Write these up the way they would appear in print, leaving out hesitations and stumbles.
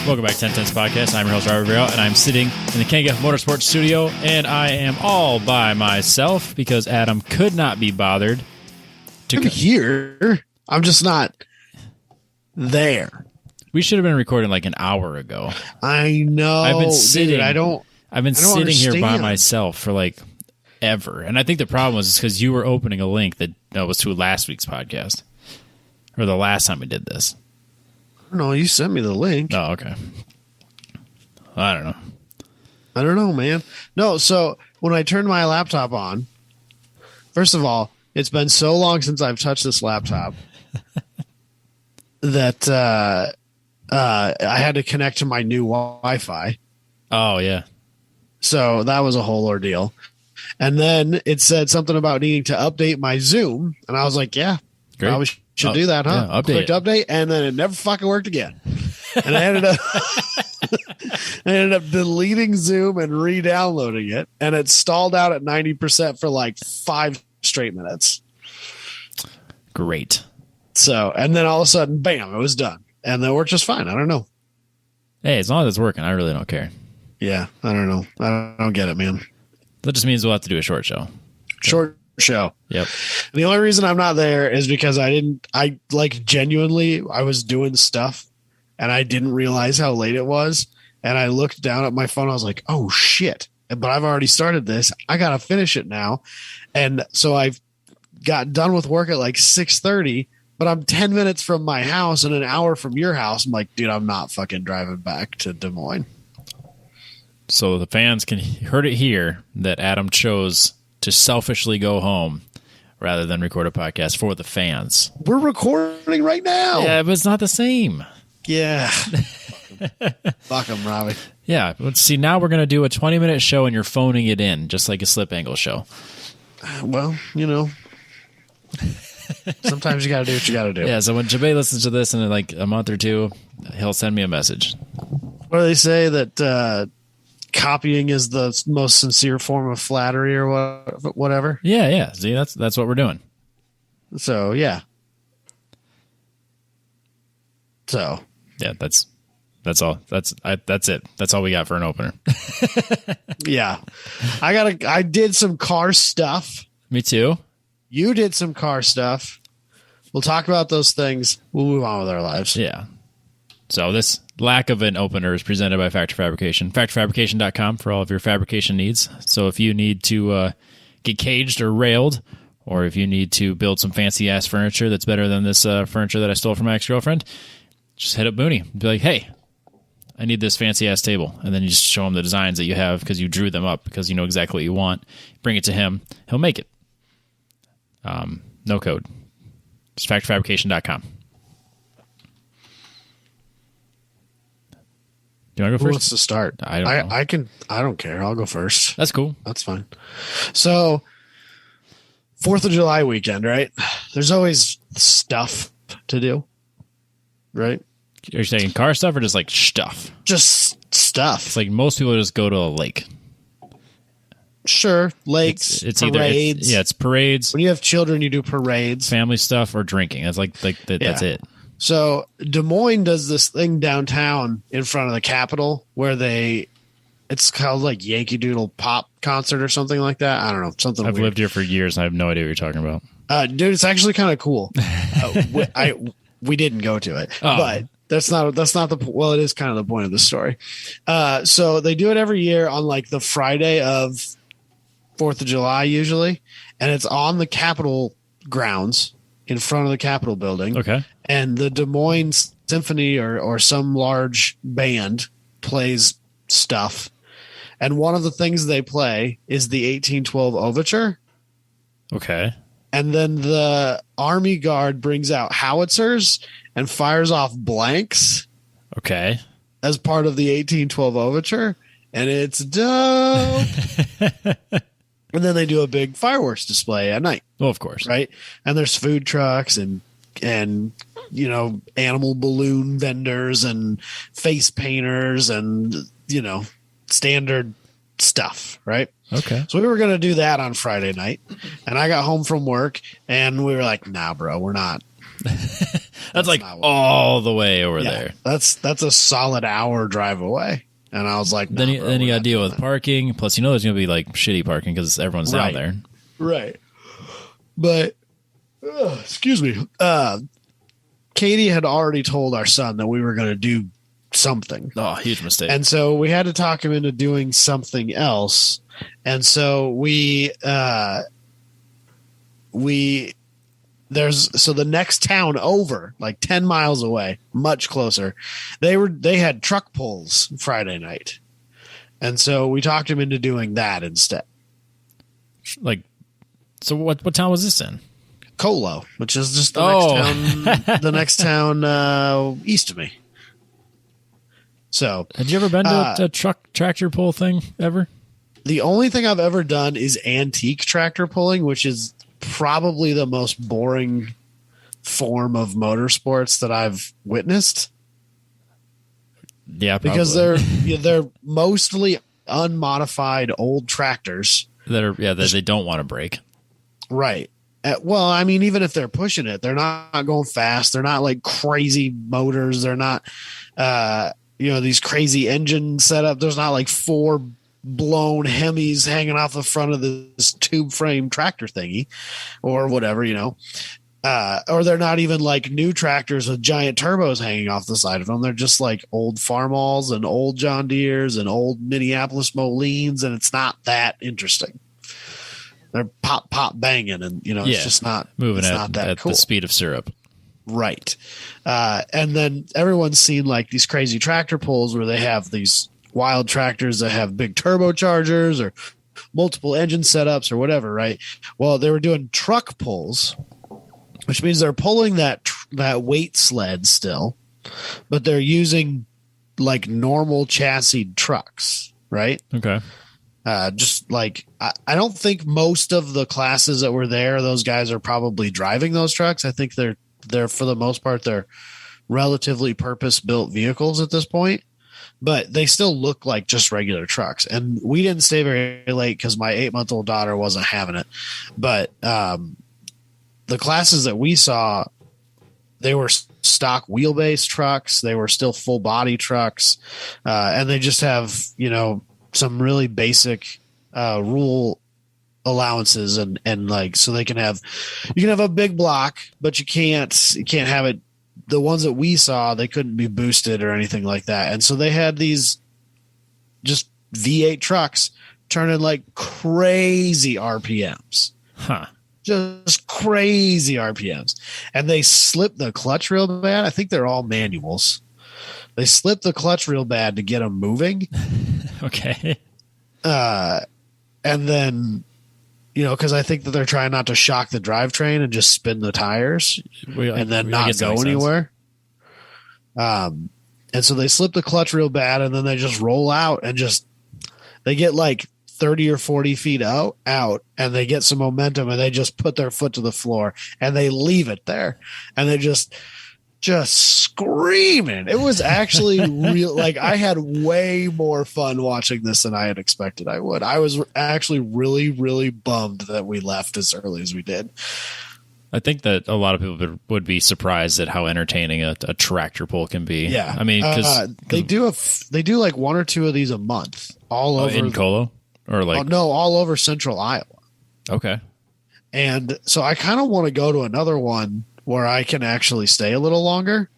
Welcome back to 1010's Podcast. I'm your host, Robbie Tells, and I'm sitting in the Kanga Motorsports studio, and I am all by myself because Adam could not be bothered to I'm here. I'm just not there. We should have been recording like an hour ago. I know. I've been sitting. Dude, I've been sitting here by myself for like ever, and I think the problem was because you were opening a link that was to last week's podcast, or the last time we did this. No, you sent me the link. Oh, okay. I don't know, man. No, so when I turned my laptop on, first of all, it's been so long since I've touched this laptop that I had to connect to my new Wi-Fi. Oh, yeah. So that was a whole ordeal. And then it said something about needing to update my Zoom. And I was like, yeah, great. Probably should do that, huh? Yeah, Clicked update, and then it never fucking worked again. And I ended up deleting Zoom and re-downloading it, and it stalled out at 90% for like 5 straight minutes. Great. So, and then all of a sudden, bam, it was done. And it worked just fine. I don't know. Hey, as long as it's working, I really don't care. Yeah, I don't know. I don't get it, man. That just means we'll have to do a short show. Short show. Yep. The only reason I'm not there is because I genuinely, I was doing stuff and I didn't realize how late it was. And I looked down at my phone. I was like, oh shit, but I've already started this. I got to finish it now. And so I've got done with work at like 6:30, but I'm 10 minutes from my house and an hour from your house. I'm like, dude, I'm not fucking driving back to Des Moines. So the fans heard it here that Adam chose to selfishly go home rather than record a podcast for the fans. We're recording right now. Yeah, but it's not the same. Yeah. Fuck him, Robbie. Yeah. Let's see. Now we're going to do a 20-minute show and you're phoning it in, just like a slip angle show. Well, you know, sometimes you got to do what you got to do. Yeah. So when Jabay listens to this in like a month or two, he'll send me a message. What do they say that, copying is the most sincere form of flattery or whatever. Yeah. See, that's what we're doing. So, yeah. So, yeah, that's all. That's it. That's all we got for an opener. yeah. I did some car stuff. Me too. You did some car stuff. We'll talk about those things. We'll move on with our lives. Yeah. So this lack of an opener is presented by Factor Fabrication. FactorFabrication.com for all of your fabrication needs. So if you need to get caged or railed, or if you need to build some fancy-ass furniture that's better than this furniture that I stole from my ex-girlfriend, just hit up Mooney and be like, hey, I need this fancy-ass table. And then you just show him the designs that you have because you drew them up because you know exactly what you want. Bring it to him. He'll make it. No code. Just FactorFabrication.com. Do you want to go Who first? wants to start? I don't know. I don't care. I'll go first. That's cool. That's fine. So, 4th of July weekend, right? There's always stuff to do, right? Are you saying car stuff or just like stuff? Just stuff. It's like most people just go to a lake. Sure. Lakes, It's parades. it's parades. When you have children, you do parades. Family stuff or drinking. That's that's it. So Des Moines does this thing downtown in front of the Capitol where it's called like Yankee Doodle Pop concert or something like that. I don't know. Something I've weird. lived here for years and I have no idea what you're talking about. Dude, it's actually kind of cool. We didn't go to it, but that's not well, it is kind of the point of the story. So they do it every year on like the Friday of 4th of July usually. And it's on the Capitol grounds in front of the Capitol building. Okay. And the Des Moines Symphony or some large band plays stuff. And one of the things they play is the 1812 Overture. Okay. And then the Army Guard brings out howitzers and fires off blanks. Okay. As part of the 1812 Overture. And it's dope. And then they do a big fireworks display at night. Well, of course. Right. And there's food trucks and you know, animal balloon vendors and face painters and, you know, standard stuff. Right. Okay. So we were going to do that on Friday night, and I got home from work and we were like, nah, bro, we're not That's like all the way over there. That's a solid hour drive away. And I was like, then you got to deal with parking. Plus, there's going to be like shitty parking because everyone's down there. Right. But, excuse me. Katie had already told our son that we were going to do something. Oh, huge mistake. And so we had to talk him into doing something else. And so the next town over, like 10 miles away, much closer, they had truck pulls Friday night. And so we talked him into doing that instead. Like, so what town was this in? Colo, which is just the next town east of me. So, had you ever been to a tractor pull thing ever? The only thing I've ever done is antique tractor pulling, which is probably the most boring form of motorsports that I've witnessed. Yeah, probably. Because they're mostly unmodified old tractors that they don't want to break. Right. Well, I mean, even if they're pushing it, they're not going fast. They're not like crazy motors. They're not, these crazy engine setup. There's not like 4 blown Hemis hanging off the front of this tube frame tractor thingy or whatever, or they're not even like new tractors with giant turbos hanging off the side of them. They're just like old Farmalls and old John Deeres and old Minneapolis Molines. And it's not that interesting. They're pop banging. And, it's just not moving at the speed of syrup. Right. And then everyone's seen like these crazy tractor pulls where they have these wild tractors that have big turbochargers or multiple engine setups or whatever, right? Well, they were doing truck pulls, which means they're pulling that weight sled still, but they're using like normal chassis trucks, right? Okay. Just like I don't think most of the classes that were there, those guys are probably driving those trucks. I think they're for the most part they're relatively purpose-built vehicles at this point. But they still look like just regular trucks. And we didn't stay very late because my 8-month-old daughter wasn't having it. But the classes that we saw, they were stock wheelbase trucks. They were still full body trucks. And they just have, some really basic rule allowances and like, so you can have a big block, but you can't have it. The ones that we saw, they couldn't be boosted or anything like that. And so they had these just V8 trucks turning like crazy RPMs. Huh. Just crazy RPMs. And they slip the clutch real bad. I think they're all manuals. They slip the clutch real bad to get them moving. Okay. And then, because I think that they're trying not to shock the drivetrain and just spin the tires and then not go anywhere. And so they slip the clutch real bad and then they just roll out and they get like 30 or 40 feet out and they get some momentum and they just put their foot to the floor and they leave it there. And they just screaming. It was actually real. Like I had way more fun watching this than I had expected I would. I was actually really, really bummed that we left as early as we did. I think that a lot of people would be surprised at how entertaining a tractor pull can be. Yeah. I mean, because they do like 1 or 2 of these a month all over in Colo or like, all over central Iowa. Okay. And so I kind of want to go to another one where I can actually stay a little longer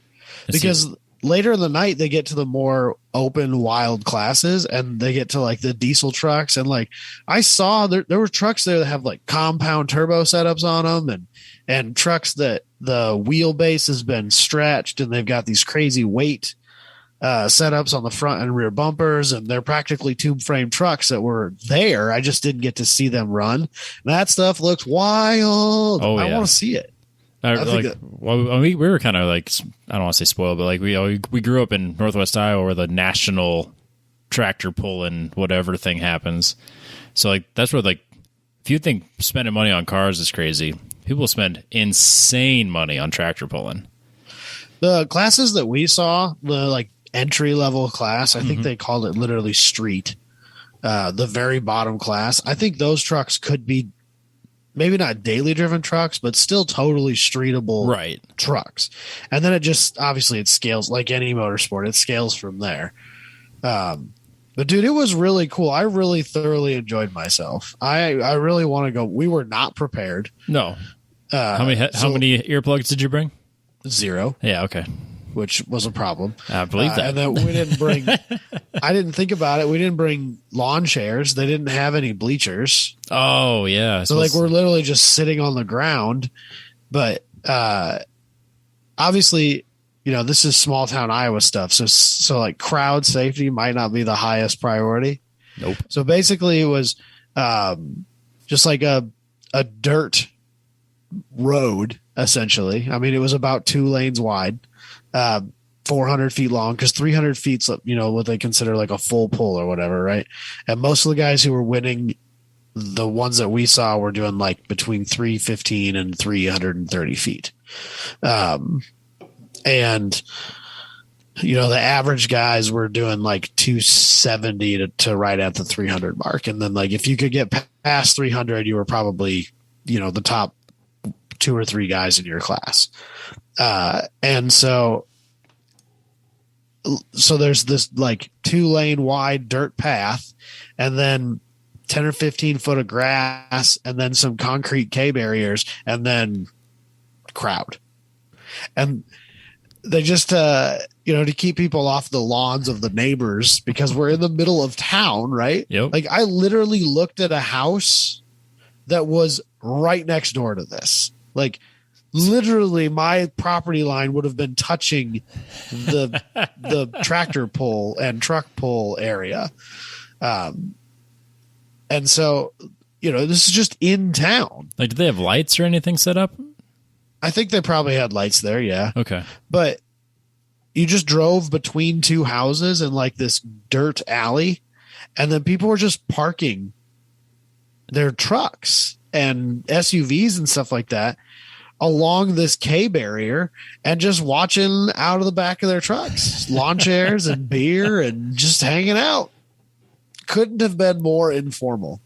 because later in the night they get to the more open wild classes and they get to like the diesel trucks. And like I saw there were trucks there that have like compound turbo setups on them and trucks that the wheelbase has been stretched and they've got these crazy weight setups on the front and rear bumpers. And they're practically tube frame trucks that were there. I just didn't get to see them run. That stuff looks wild. Oh, I want to see it. We were kind of like, I don't want to say spoiled, but like we grew up in Northwest Iowa where the national tractor pull and whatever thing happens. So like that's where like if you think spending money on cars is crazy, people spend insane money on tractor pulling. The classes that we saw, the like entry level class, I think they called it literally street. The very bottom class, I think those trucks could be maybe not daily driven trucks, but still totally streetable Right. trucks. And then it just, obviously it scales like any motorsport. It scales from there. But dude, it was really cool. I really thoroughly enjoyed myself. I really want to go. We were not prepared. No. How many earplugs did you bring? 0. Yeah. Okay. Which was a problem. I believe that. And then we didn't bring, I didn't think about it. We didn't bring lawn chairs. They didn't have any bleachers. Oh yeah. So like we're literally just sitting on the ground. But obviously, you know, this is small town Iowa stuff. So like crowd safety might not be the highest priority. Nope. So basically it was just like a dirt road, essentially. I mean, it was about 2 lanes wide, 400 feet long, because 300 feet's, you know, what they consider like a full pull or whatever, right? And most of the guys who were winning, the ones that we saw, were doing like between 315 and 330 feet. And you know, the average guys were doing like 270 to right at the 300 mark. And then like if you could get past 300, you were probably, you know, the top 2 or 3 guys in your class. And so there's this like 2 lane wide dirt path, and then 10 or 15 foot of grass, and then some concrete K barriers, and then crowd. And they just, you know, to keep people off the lawns of the neighbors, because we're in the middle of town, right? Yep. Like I literally looked at a house that was right next door to this. Like literally my property line would have been touching the tractor pull and truck pull area. And so, you know, this is just in town. Like, did they have lights or anything set up? I think they probably had lights there. Yeah. Okay. But you just drove between 2 houses in like this dirt alley, and then people were just parking their trucks and SUVs and stuff like that along this K barrier and just watching out of the back of their trucks, lawn chairs and beer and just hanging out. Couldn't have been more informal.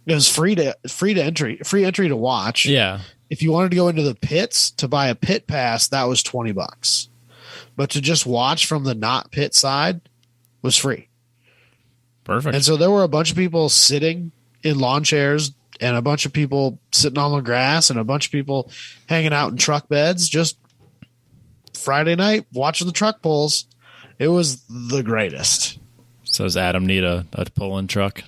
It was free entry to watch. Yeah. If you wanted to go into the pits to buy a pit pass, that was $20. But to just watch from the not pit side was free. Perfect. And so there were a bunch of people sitting in lawn chairs, and a bunch of people sitting on the grass, and a bunch of people hanging out in truck beds, just Friday night watching the truck pulls. It was the greatest. So does Adam need a pull-in truck?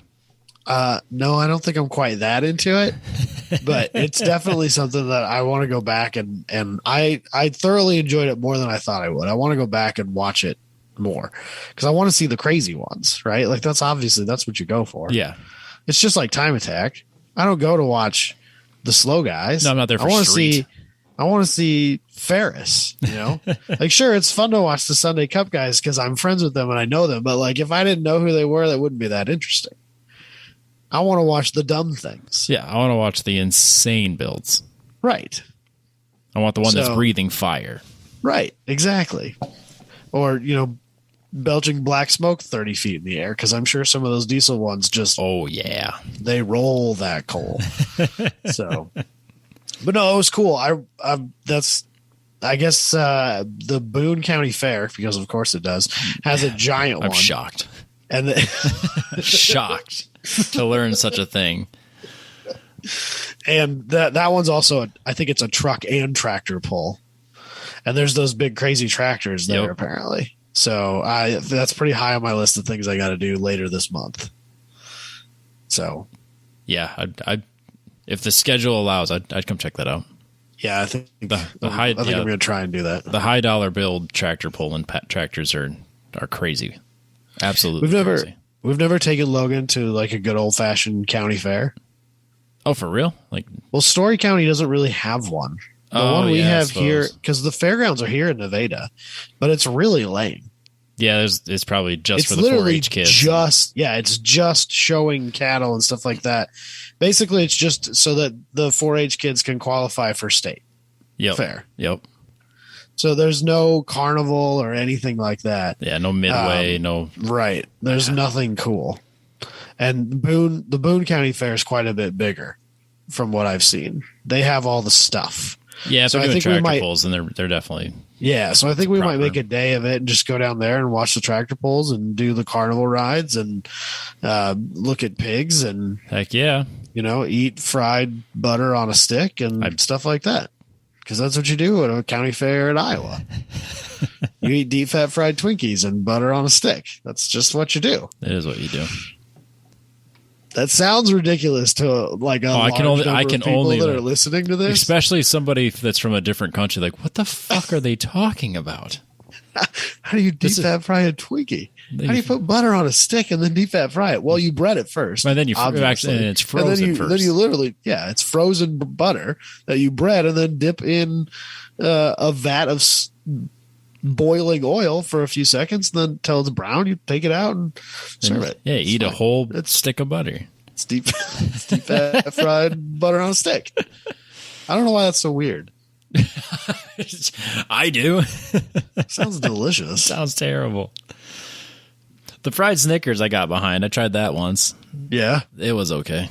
No, I don't think I'm quite that into it, but it's definitely something that I want to go back and I thoroughly enjoyed it more than I thought I would. I want to go back and watch it more because I want to see the crazy ones, right? Like that's what you go for. Yeah. It's just like Time Attack. I don't go to watch the slow guys. No, I'm not there for street. I want to see Ferris, you know, like, sure. It's fun to watch the Sunday Cup guys because I'm friends with them and I know them. But like, if I didn't know who they were, that wouldn't be that interesting. I want to watch the dumb things. Yeah, I want to watch the insane builds. Right. I want the one that's breathing fire. Right, exactly. Or, you know, belching black smoke 30 feet in the air, because I'm sure some of those diesel ones just... Oh, yeah. They roll that coal. So... But no, it was cool. I guess the Boone County Fair, because of course it does, has a giant one. I'm shocked. And shocked to learn such a thing. And that one's also, I think it's a truck and tractor pull. And there's those big crazy tractors there apparently. So that's pretty high on my list of things I got to do later this month. So yeah, I if the schedule allows, I'd come check that out. Yeah, I think I'm going to try and do that. The high dollar build tractor pull and tractors are crazy. Absolutely. We've never taken Logan to like a good old fashioned county fair. Oh, for real? Well, Story County doesn't really have one. The one we have here, because the fairgrounds are here in Nevada, but it's really lame. Yeah, it's probably just for the 4-H kids. It's just showing cattle and stuff like that. Basically, it's just so that the 4-H kids can qualify for state fair. Yep. So there's no carnival or anything like that. Yeah, no midway, no. Right. There's nothing cool. And the Boone County Fair is quite a bit bigger. from what I've seen. They have all the stuff. Yeah, if So they're I doing think we tractor might- pulls, then they're definitely Yeah, so I think we might proper. make a day of it and just go down there and watch the tractor pulls and do the carnival rides and look at pigs and, heck yeah. eat fried butter on a stick and stuff like that. Because that's what you do at a county fair in Iowa. You eat deep fat fried Twinkies and butter on a stick. That's just what you do. It is what you do. That sounds ridiculous to like a I can large only- number I of can people only, that are listening to this. Especially somebody that's from a different country. Like, what the fuck are they talking about? How do you deep This is- fat fry a Twinkie? How do you put butter on a stick and then deep fat fry it? Well, you bread it first. And then you obviously. and it's frozen first. Then you literally, it's frozen butter that you bread and then dip in a vat of boiling oil for a few seconds. And then until it's brown, you take it out and serve it. Yeah, eat a whole stick of butter. It's deep fat fried butter on a stick. I don't know why that's so weird. I do. Sounds delicious. Sounds terrible. The fried Snickers I got behind. I tried that once. Yeah. It was okay.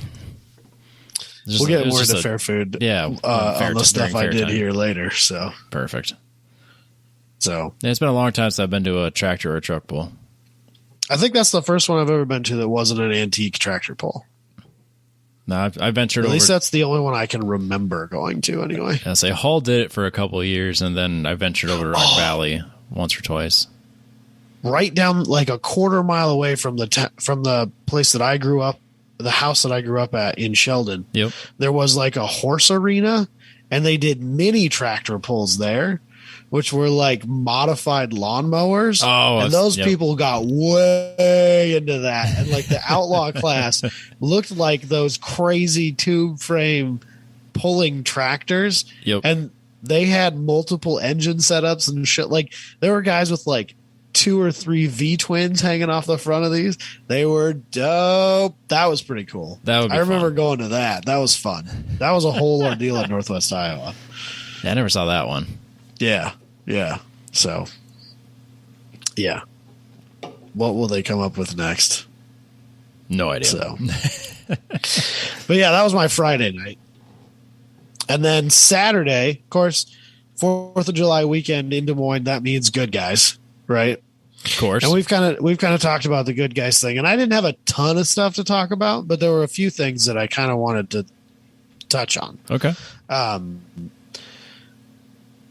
We'll get more into fair food. Yeah, on the stuff I did here later. So perfect. So Yeah, it's been a long time since I've been to a tractor or a truck pull. I think that's the first one I've ever been to that wasn't an antique tractor pull. No, I ventured At over. least that's the only one I can remember going to anyway. I say Hall did it for a couple of years, and then I ventured over to Rock Valley once or twice. Right down like a quarter mile away from the place that I grew up, the house that I grew up at in Sheldon. Yep. There was like a horse arena, and they did mini tractor pulls there, which were like modified lawnmowers. Oh, and those people got way into that. And like the outlaw class looked like those crazy tube frame pulling tractors. Yep. And they had multiple engine setups and shit. Like there were guys with like 2 or 3 V twins hanging off the front of these. They were dope. That was pretty cool. That would be I remember fun. going to that. That was fun. That was a whole ordeal in Northwest Iowa. Yeah, I never saw that one. Yeah. Yeah. So, yeah. What will they come up with next? No idea. So, but yeah, that was my Friday night. And then Saturday, of course, 4th of July weekend in Des Moines, that means good guys, right? Of course. And we've kind of talked about the good guys thing, and I didn't have a ton of stuff to talk about, but there were a few things that I kind of wanted to touch on. Okay.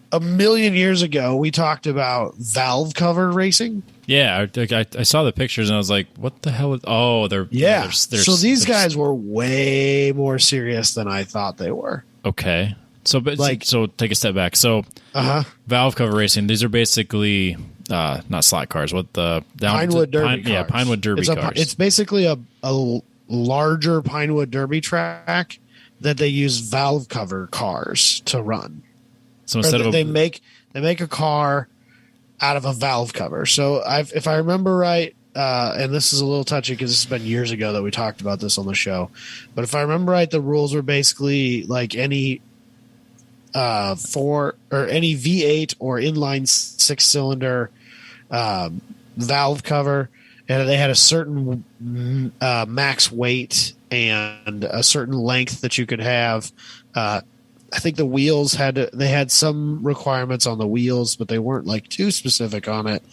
A million years ago, we talked about valve cover racing. Yeah, I saw the pictures and I was like, "What the hell?" They're So these guys were way more serious than I thought they were. Okay. So, but Like- so take a step back. So, valve cover racing. These are basically not slot cars. What the Pinewood Derby cars. Yeah, Pinewood Derby cars. It's basically a larger Pinewood Derby track that they use valve cover cars to run. So instead of they make a car out of a valve cover. So if I remember right, and this is a little touchy because this has been years ago that we talked about this on the show, but if I remember right, the rules were basically like any any V8 or inline 6-cylinder valve cover, and they had a certain max weight and a certain length that you could have. I think the wheels they had some requirements on the wheels, but they weren't like too specific on it.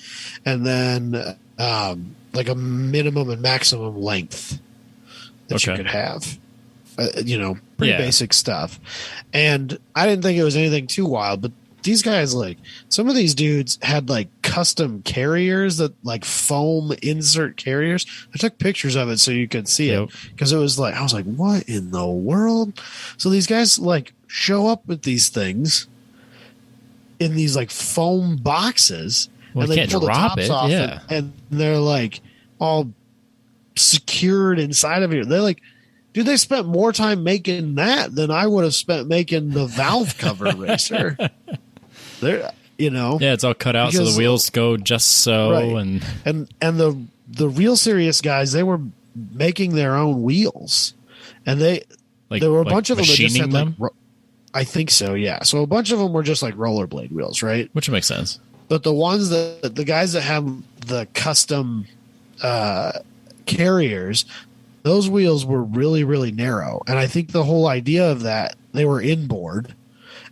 And then like a minimum and maximum length that you could have. Pretty basic stuff. And I didn't think it was anything too wild, but these guys, like some of these dudes had like custom carriers that like foam insert carriers. I took pictures of it so you could see it because it was like, I was like, what in the world? So these guys like show up with these things in these like foam boxes Well, and they can't pull the drop tops it, off yeah. and they're like all secured inside of it. They're like, dude, they spent more time making that than I would have spent making the valve cover racer. They're, yeah, it's all cut out so the wheels go just so, right. and the real serious guys, they were making their own wheels, and there were a bunch of them that just had them? like, I think so, yeah. So a bunch of them were just like rollerblade wheels, right? Which makes sense. But the guys that have the custom carriers, those wheels were really, really narrow. And I think the whole idea of that, they were inboard.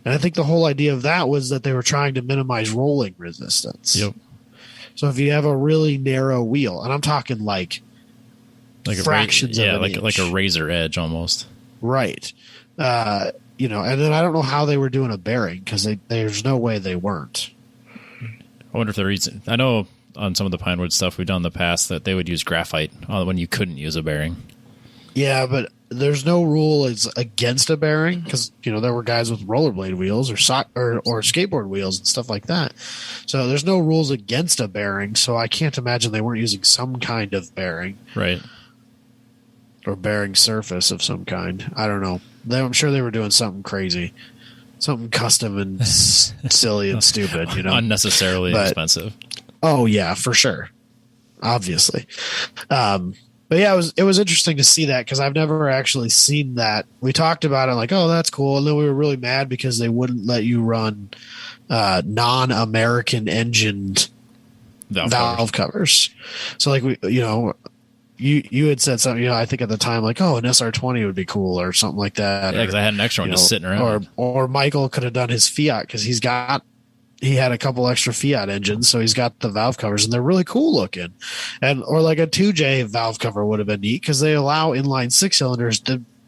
And I think the whole idea of that was that they were trying to minimize rolling resistance. Yep. So if you have a really narrow wheel, and I'm talking like fractions of an inch. like a razor edge almost. Right. You know, and then I don't know how they were doing a bearing, because there's no way they weren't. I wonder if the reason, I know on some of the Pinewood stuff we've done in the past that they would use graphite when you couldn't use a bearing. Yeah, but there's no rule against a bearing, because, you know, there were guys with rollerblade wheels or skateboard wheels and stuff like that. So there's no rules against a bearing. So I can't imagine they weren't using some kind of bearing. Right. Or bearing surface of some kind. I don't know. I'm sure they were doing something crazy, something custom and silly and stupid, you know, unnecessarily expensive. Oh yeah, for sure. Obviously. But yeah, it was interesting to see that, because I've never actually seen that. We talked about it like, oh, that's cool. And then we were really mad because they wouldn't let you run non-American engined valve covers. So like you had said something, you know, I think at the time, like, oh, an SR20 would be cool or something like that. Yeah, because I had an extra one just sitting around. Or Michael could have done his Fiat, because he had a couple extra Fiat engines, so he's got the valve covers, and they're really cool looking. Or like a 2J valve cover would have been neat, because they allow inline 6-cylinders,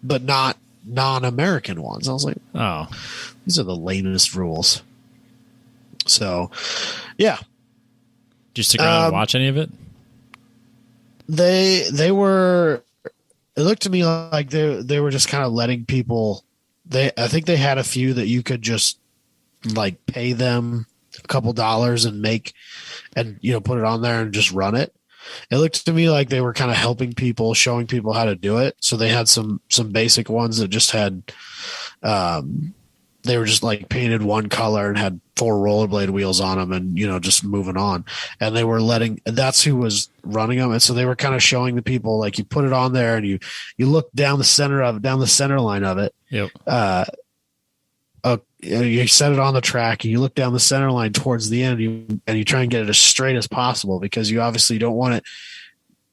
but not non-American ones. I was like, oh, these are the lamest rules. So, yeah. Did you stick around and watch any of it? They were. It looked to me like they were just kind of letting people. I think they had a few that you could just like pay them a couple dollars and you know, put it on there and just run it. It looked to me like they were kind of helping people, showing people how to do it. So they had some basic ones that just had. They were just like painted one color and had 4 rollerblade wheels on them, and, you know, just moving on. And they were that's who was running them. And so they were kind of showing the people, like, you put it on there and you look down the center line of it. Yep. You set it on the track and you look down the center line towards the end, and you try and get it as straight as possible, because you obviously don't want it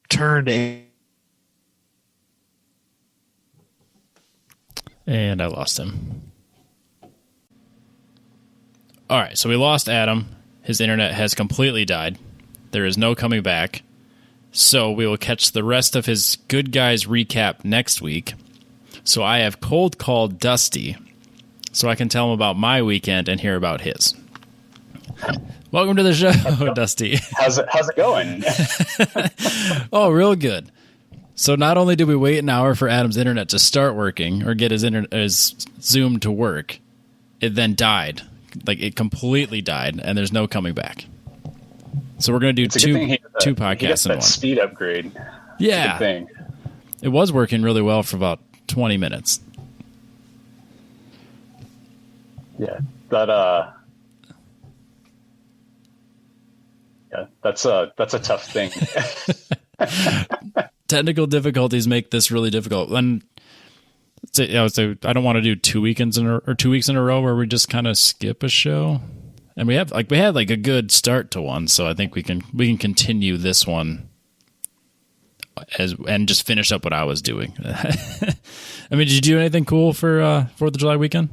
turned. And I lost him. All right, so we lost Adam. His internet has completely died. There is no coming back. So we will catch the rest of his Good Guys recap next week. So I have cold called Dusty, so I can tell him about my weekend and hear about his. Welcome to the show, Dusty. How's it going? Oh, real good. So not only did we wait an hour for Adam's internet to start working or get his Zoom to work, it then died. Like, it completely died, and there's no coming back. So we're going to do two podcasts in one. Speed upgrade. Yeah. Thing. It was working really well for about 20 minutes. Yeah. That's a tough thing. Technical difficulties make this really difficult. And I don't want to do 2 weekends or 2 weeks in a row where we just kind of skip a show. And we had a good start to one, so I think we can continue this one and just finish up what I was doing. I mean, did you do anything cool for 4th of July weekend?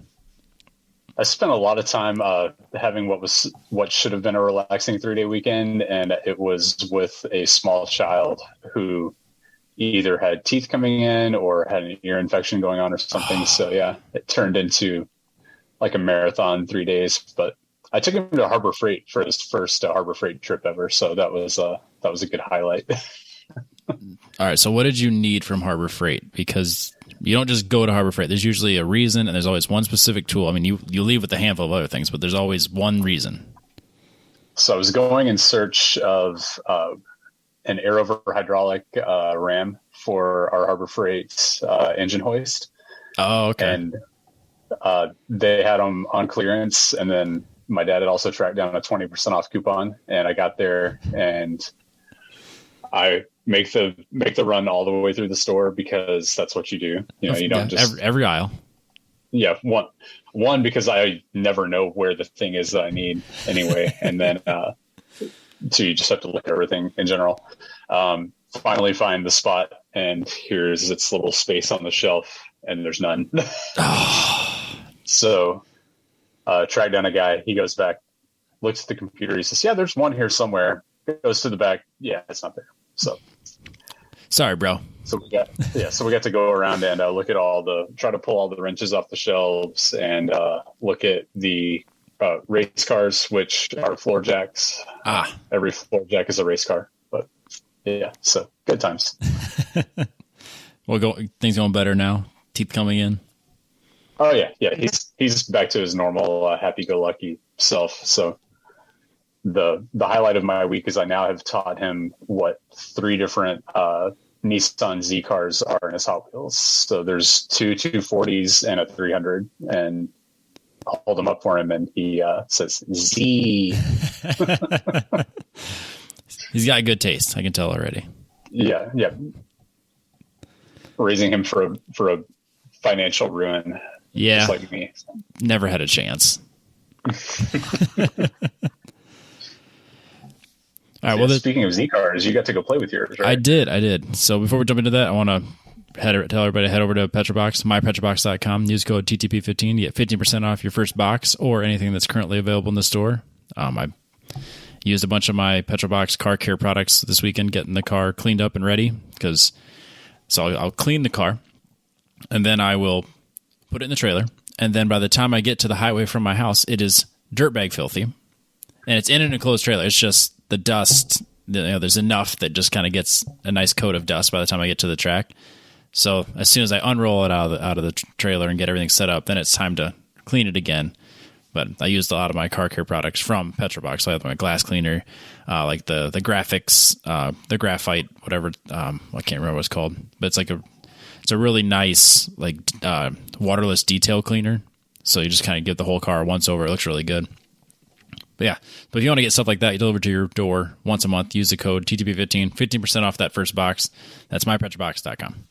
I spent a lot of time having what should have been a relaxing 3-day weekend, and it was with a small child who either had teeth coming in or had an ear infection going on or something. So yeah, it turned into like a marathon 3 days, but I took him to Harbor Freight for his first Harbor Freight trip ever. So that was a good highlight. All right. So what did you need from Harbor Freight? Because you don't just go to Harbor Freight. There's usually a reason, and there's always one specific tool. I mean, you leave with a handful of other things, but there's always one reason. So I was going in search of an air-over hydraulic ram for our Harbor Freight engine hoist. Oh, okay. And they had them on clearance, and then my dad had also tracked down a 20% off coupon, and I got there and I make the run all the way through the store, because that's what you do. You know, you don't just every aisle. Yeah. One, because I never know where the thing is that I need anyway. And then, two, you just have to look at everything in general. Finally find the spot and here's its little space on the shelf, and there's none. So track down a guy. He goes back, looks at the computer. He says, yeah, there's one here somewhere. Goes to the back. Yeah, it's not there. So sorry, bro. So we got to go around and look at try to pull all the wrenches off the shelves and look at the race cars, which are floor jacks. Every floor jack is a race car, but yeah, so good times. Well, things going better now. Teeth coming in. Oh yeah. He's back to his normal happy-go-lucky self. So the highlight of my week is I now have taught him what 3 different Nissan Z cars are in his Hot Wheels. So there's 2 240s and a 300, and I'll hold them up for him, and he says Z. He's got good taste. I can tell already. Yeah. Raising him for a financial ruin. Yeah. Just like me. Never had a chance. All right. Well, speaking of Z cars, you got to go play with yours, right? I did. So before we jump into that, I want to tell everybody to head over to Petrobox, mypetrobox.com. Use code TTP15 to get 15% off your first box or anything that's currently available in the store. I used a bunch of my Petrobox car care products this weekend, getting the car cleaned up and ready. So I'll clean the car, and then I will put it in the trailer. And then by the time I get to the highway from my house, it is dirtbag filthy, and it's in an enclosed trailer. It's just the dust. There's enough that just kind of gets a nice coat of dust by the time I get to the track. So as soon as I unroll it out of the trailer and get everything set up, then it's time to clean it again. But I used a lot of my car care products from Petrobox. So I have my glass cleaner, like the graphics, the graphite, whatever. I can't remember what it's called, but it's a really nice waterless detail cleaner. So you just kind of give the whole car once over. It looks really good. But yeah, if you want to get stuff like that, you deliver to your door once a month. Use the code TTP15, 15% off that first box. That's mypetrobox.com.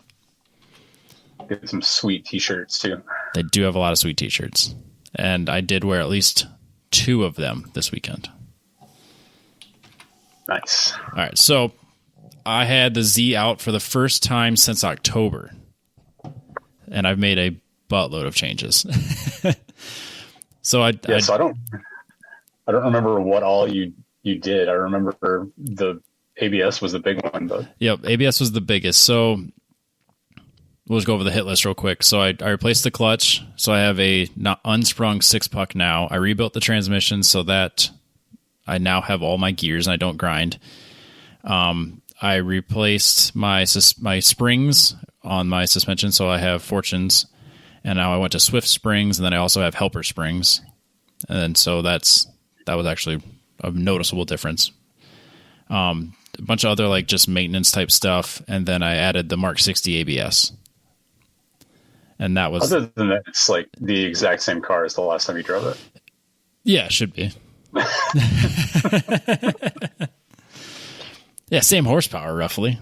Get some sweet T-shirts too. They do have a lot of sweet T-shirts, and I did wear at least 2 of them this weekend. Nice. All right, so I had the Z out for the first time since October, and I've made a buttload of changes. So I don't remember what all you did. I remember the ABS was the big one, but yep, ABS was the biggest. So we'll just go over the hit list real quick. So I replaced the clutch. So I have a not unsprung 6-puck now. I rebuilt the transmission so that I now have all my gears and I don't grind. I replaced my springs on my suspension, so I have Fortunes, and now I went to Swift springs, and then I also have Helper springs, and so that was actually a noticeable difference. A bunch of other just maintenance type stuff, and then I added the Mark 60 ABS. And that was... Other than that, it's like the exact same car as the last time you drove it. Yeah, it should be. Yeah, same horsepower, roughly.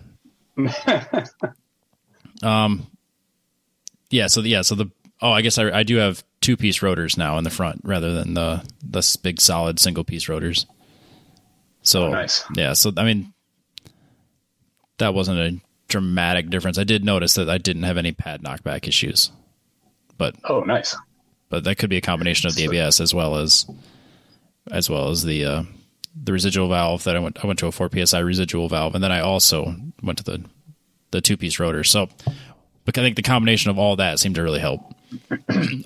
I guess I do have 2-piece rotors now in the front rather than the big solid single-piece rotors. So, nice. Yeah, so, I mean, that wasn't a dramatic difference. I did notice that I didn't have any pad knockback issues. But oh, nice. But that could be a combination of the ABS as well as the residual valve that I went to a 4 PSI residual valve, and then I also went to the 2-piece rotor. So, but I think the combination of all that seemed to really help.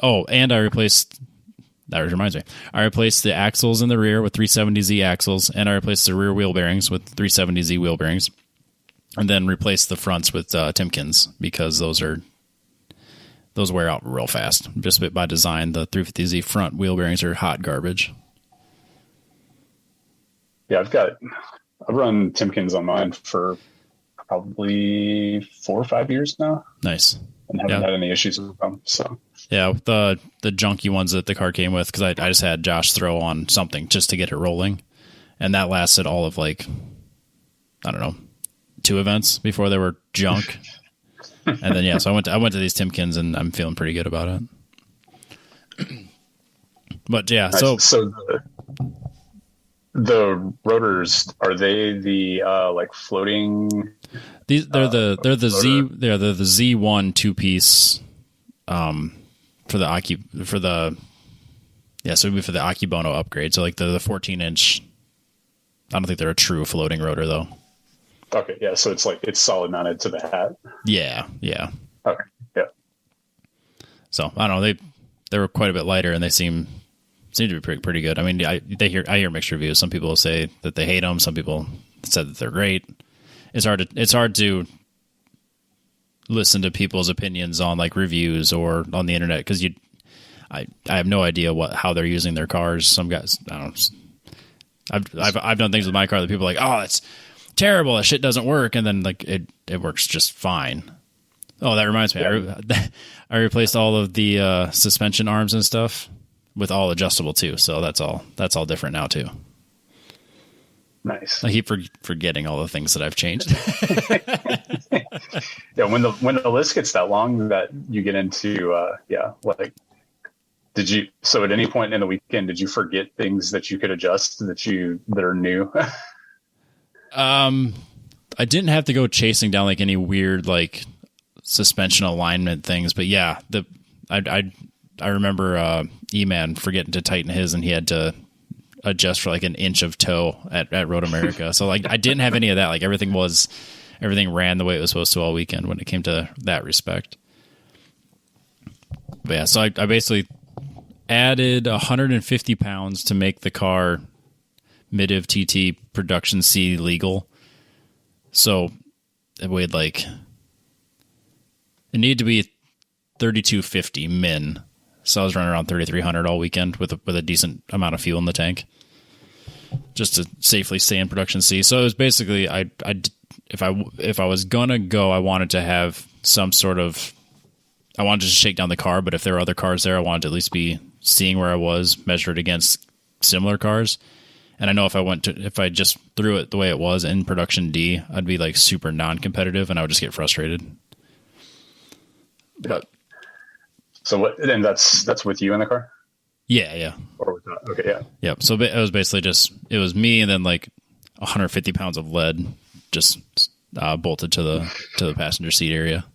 Oh, and that reminds me. I replaced the axles in the rear with 370Z axles, and I replaced the rear wheel bearings with 370Z wheel bearings, and then replaced the fronts with Timkins because those wear out real fast. Just by design, the 350Z front wheel bearings are hot garbage. Yeah, I've run Timkins on mine for probably 4 or 5 years now. Nice. And haven't had any issues with them. So yeah, the junky ones that the car came with, because I just had Josh throw on something just to get it rolling, and that lasted all of 2 events before they were junk. And then so I went to these Timkins, and I'm feeling pretty good about it. But yeah, nice. So The rotors, are they the like floating? They're the Z1 2-piece for the so it'd be for the Akibono upgrade. So like the 14-inch. I don't think they're a true floating rotor though. Okay, yeah. So it's solid mounted to the hat. Yeah. Okay, yeah. So I don't know. They were quite a bit lighter, and they seem to be pretty good. I mean, I hear mixed reviews. Some people say that they hate them. Some people said that they're great. It's hard to listen to people's opinions on like reviews or on the internet because I have no idea how they're using their cars. Some guys, I don't know. I've done things with my car that people are like, oh, that's terrible. That shit doesn't work, and then like it works just fine. Oh, that reminds me. I replaced all of the suspension arms and stuff with all adjustable too. So that's all different now too. Nice. I keep forgetting all the things that I've changed. Yeah, when the list gets that long, that you get into like, so at any point in the weekend did you forget things that you could adjust that are new? I didn't have to go chasing down like any weird like suspension alignment things, but yeah, I remember E-Man forgetting to tighten his, and he had to adjust for like an inch of toe at Road America. So like I didn't have any of that. Like everything ran the way it was supposed to all weekend when it came to that respect. But yeah, so I basically added 150 pounds to make the car Mid-Iv TT Production C legal. So it weighed like, it needed to be 3250 min. So I was running around 3,300 all weekend with a decent amount of fuel in the tank, just to safely stay in Production C. So it was basically, if I was gonna go, I wanted to have some sort of, I wanted to just shake down the car. But if there were other cars there, I wanted to at least be seeing where I was measured against similar cars. And I know if I just threw it the way it was in Production D, I'd be like super non-competitive, and I would just get frustrated. But so what? And that's with you in the car? Yeah. Or with that? Okay, yeah. Yep. So it was basically it was me and then like 150 pounds of lead just bolted to the passenger seat area.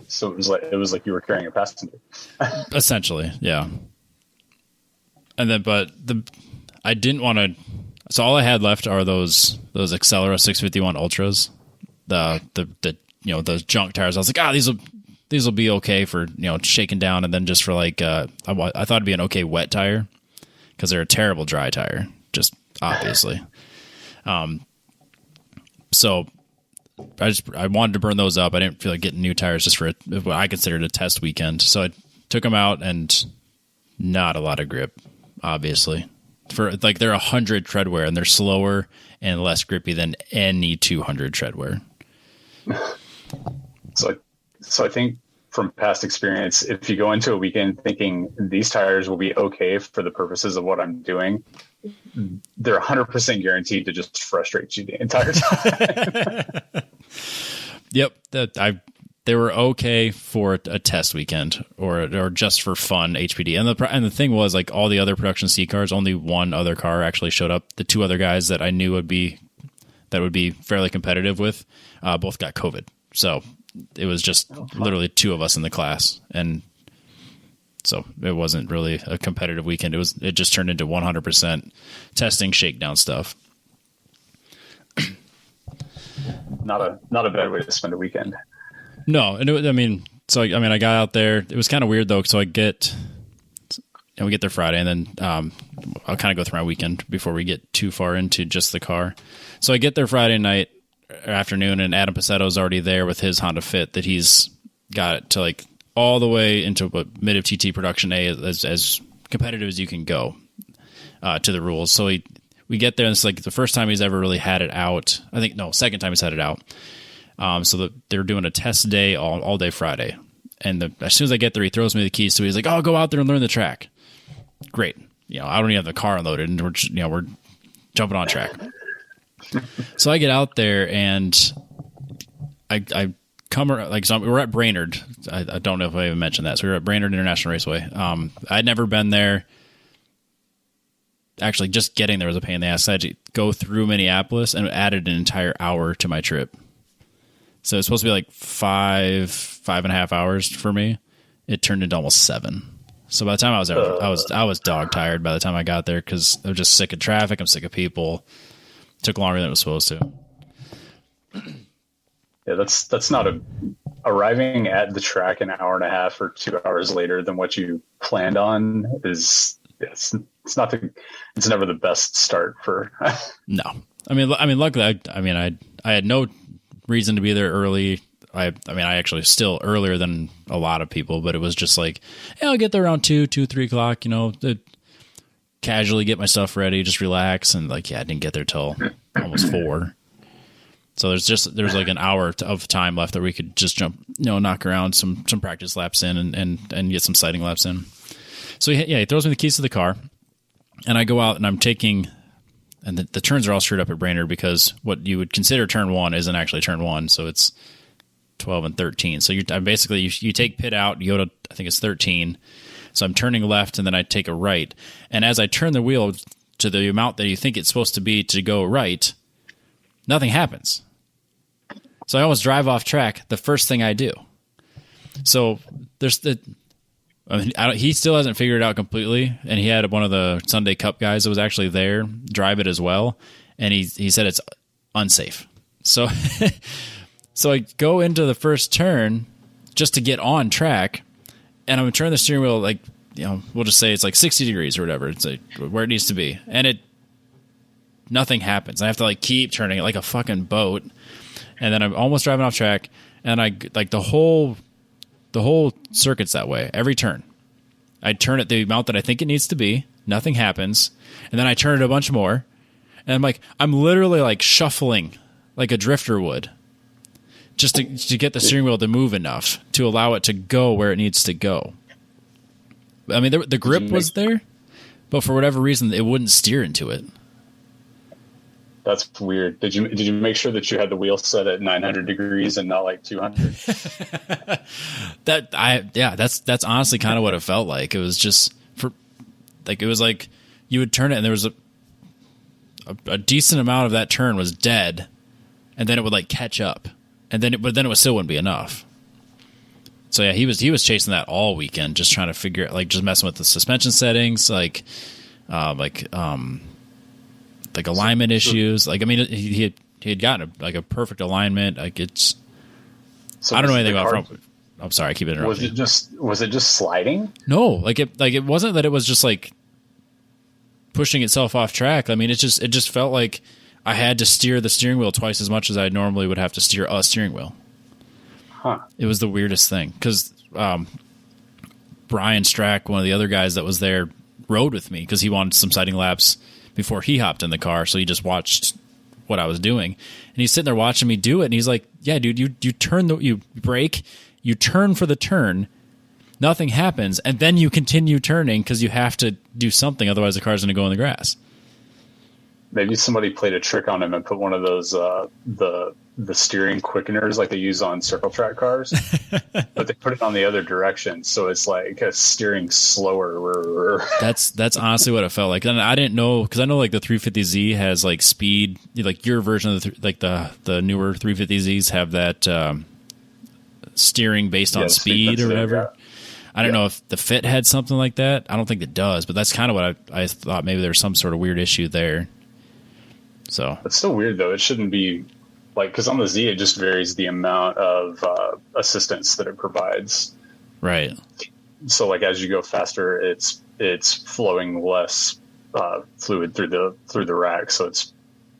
So it was like you were carrying a passenger. Essentially, yeah. And then, I didn't want to. So all I had left are those Accelera 651 Ultras, those junk tires. I was like, these will be okay for shaking down, and then just for like I thought it'd be an okay wet tire because they're a terrible dry tire, just obviously. So I wanted to burn those up. I didn't feel like getting new tires just for what I considered a test weekend. So I took them out, and not a lot of grip, obviously. For like they're 100 treadwear, and they're slower and less grippy than any 200 treadwear. So I think from past experience, if you go into a weekend thinking these tires will be okay for the purposes of what I'm doing, they're 100% guaranteed to just frustrate you the entire time. Yep. They were okay for a test weekend or just for fun HPD. And the thing was, like, all the other Production C cars, only one other car actually showed up. The two other guys that I knew would be fairly competitive with, both got COVID. So it was just literally two of us in the class. And so it wasn't really a competitive weekend. It just turned into 100% testing shakedown stuff. Not a bad way to spend a weekend. No, and I got out there. It was kind of weird though. So we get there Friday, and then I'll kind of go through my weekend before we get too far into just the car. So I get there Friday night afternoon, and Adam Passetto's already there with his Honda Fit that he's got to like all the way into what Mid-Iv TT Production A as competitive as you can go to the rules. So we get there, and it's like the first time he's ever really had it out. Second time he's had it out. So they're doing a test day all day Friday. And as soon as I get there, he throws me the keys. So he's like, "Oh, go out there and learn the track." Great. I don't even have the car unloaded, and we're jumping on track. So I get out there, and I come like, so we're at Brainerd. I don't know if I even mentioned that. So we're at Brainerd International Raceway. I'd never been there. actually just getting there was a pain in the ass. I had to go through Minneapolis and it added an entire hour to my trip. So it's supposed to be like 5.5 hours for me. It turned into almost 7. So by the time I was there, I was dog tired by the time I got there because I'm just sick of traffic. I'm sick of people. It took longer than it was supposed to. Yeah, that's not arriving at the track an hour and a half or 2 hours later than what you planned on is it's never the best start for. No, I mean, luckily, I had no reason to be there early. I actually still earlier than a lot of people, but it was just like, hey, I'll get there around 3 o'clock, casually get my stuff ready, just relax. And like, yeah, I didn't get there till almost 4. So there's like an hour of time left that we could just jump, knock around some practice laps in and get some sighting laps in. So he throws me the keys to the car and I go out and I'm taking, and the turns are all screwed up at Brainerd because what you would consider turn 1 isn't actually turn 1. So it's 12 and 13. So you take pit out, you go to, I think it's 13. So I'm turning left and then I take a right. And as I turn the wheel to the amount that you think it's supposed to be to go right, nothing happens. So I almost drive off track the first thing I do. So he still hasn't figured it out completely. And he had one of the Sunday Cup guys that was actually there drive it as well. And he said it's unsafe. So So I go into the first turn just to get on track, and I'm turning the steering wheel like, we'll just say it's like 60 degrees or whatever. It's like where it needs to be. And nothing happens. I have to like keep turning it like a fucking boat. And then I'm almost driving off track, and I like the whole circuit's that way. Every turn. I turn it the amount that I think it needs to be. Nothing happens. And then I turn it a bunch more. And I'm literally like shuffling like a drifter would. Just to get the steering wheel to move enough to allow it to go where it needs to go. I mean, the grip was there, but for whatever reason, it wouldn't steer into it. That's weird. Did you make sure that you had the wheel set at 900 degrees and not like 200? That's honestly kind of what it felt like. It was just it was like you would turn it and there was a decent amount of that turn was dead, and then it would like catch up. But then it still wouldn't be enough. So yeah, he was chasing that all weekend, just trying to figure out, like just messing with the suspension settings, like alignment issues. Like, I mean, he had gotten a perfect alignment. Like it's, so I don't know anything about front. I'm sorry, I keep interrupting. Was it just sliding? No, it wasn't that it was just like pushing itself off track. I mean, it just felt like I had to steer the steering wheel twice as much as I normally would have to steer a steering wheel. Huh. It was the weirdest thing because Brian Strack, one of the other guys that was there, rode with me because he wanted some sighting laps before he hopped in the car. So he just watched what I was doing, and he's sitting there watching me do it. And he's like, "Yeah, dude, you brake, you turn for the turn, nothing happens, and then you continue turning because you have to do something, otherwise the car's going to go in the grass." Maybe somebody played a trick on him and put one of those the steering quickeners like they use on circle track cars, but they put it on the other direction, so it's like a steering slower. That's honestly what it felt like. And I didn't know, because I know like the 350Z has like speed, like your version of the newer 350Zs have that steering based on speed or whatever. Yeah. I don't know if the Fit had something like that. I don't think it does, but that's kind of what I thought. Maybe there's some sort of weird issue there. So it's still weird though. It shouldn't be like, because on the Z it just varies the amount of assistance that it provides. Right. So like as you go faster, it's flowing less fluid through the rack, so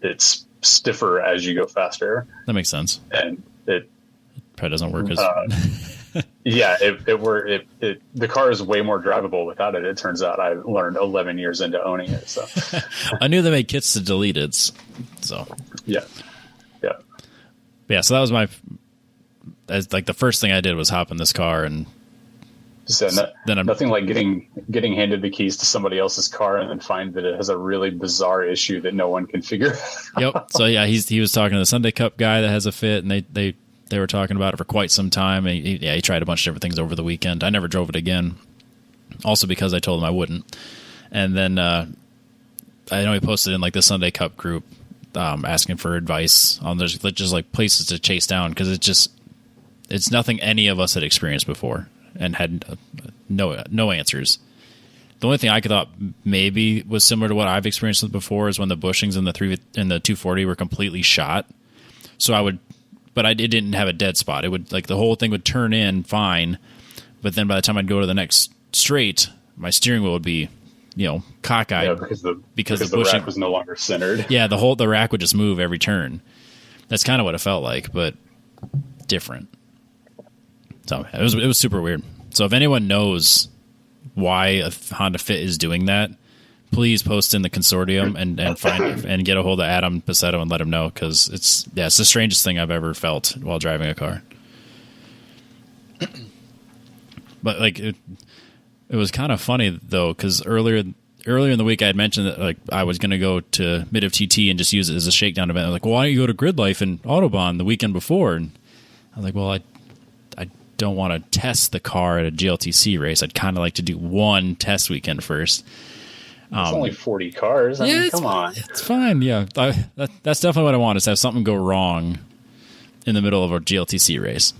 it's stiffer as you go faster. That makes sense. And it probably doesn't work as. Yeah, the car is way more drivable without it. It turns out I learned 11 years into owning it. So I knew they made kits to delete it. So yeah. So that was the first thing I did was hop in this car, and nothing like getting handed the keys to somebody else's car and then find that it has a really bizarre issue that no one can figure out. Yep. So yeah, he was talking to the Sunday Cup guy that has a Fit, and they were talking about it for quite some time. And he tried a bunch of different things over the weekend. I never drove it again, also because I told him I wouldn't. And then I know he posted in like the Sunday Cup group, asking for advice on just like places to chase down, because it's nothing any of us had experienced before and had no answers. The only thing I could thought maybe was similar to what I've experienced before is when the bushings in the 240 were completely shot. So it didn't have a dead spot. It would, like, the whole thing would turn in fine, but then by the time I'd go to the next straight, my steering wheel would be, cockeyed. Yeah, because the bushing rack was no longer centered. Yeah, the rack would just move every turn. That's kind of what it felt like, but different. So it was super weird. So if anyone knows why a Honda Fit is doing that, please post in the consortium and find and get a hold of Adam Pacetto and let him know, because it's the strangest thing I've ever felt while driving a car. But like it was kind of funny though, because earlier in the week I had mentioned that like I was going to go to Mid of TT and just use it as a shakedown event. I was like, well, why don't you go to Grid Life and Autobahn the weekend before? And I was like, well, I don't want to test the car at a GLTC race. I'd kind of like to do one test weekend first. It's only 40 cars. I mean, come on. It's fine. Yeah. That's definitely what I want, is to have something go wrong in the middle of a GLTC race.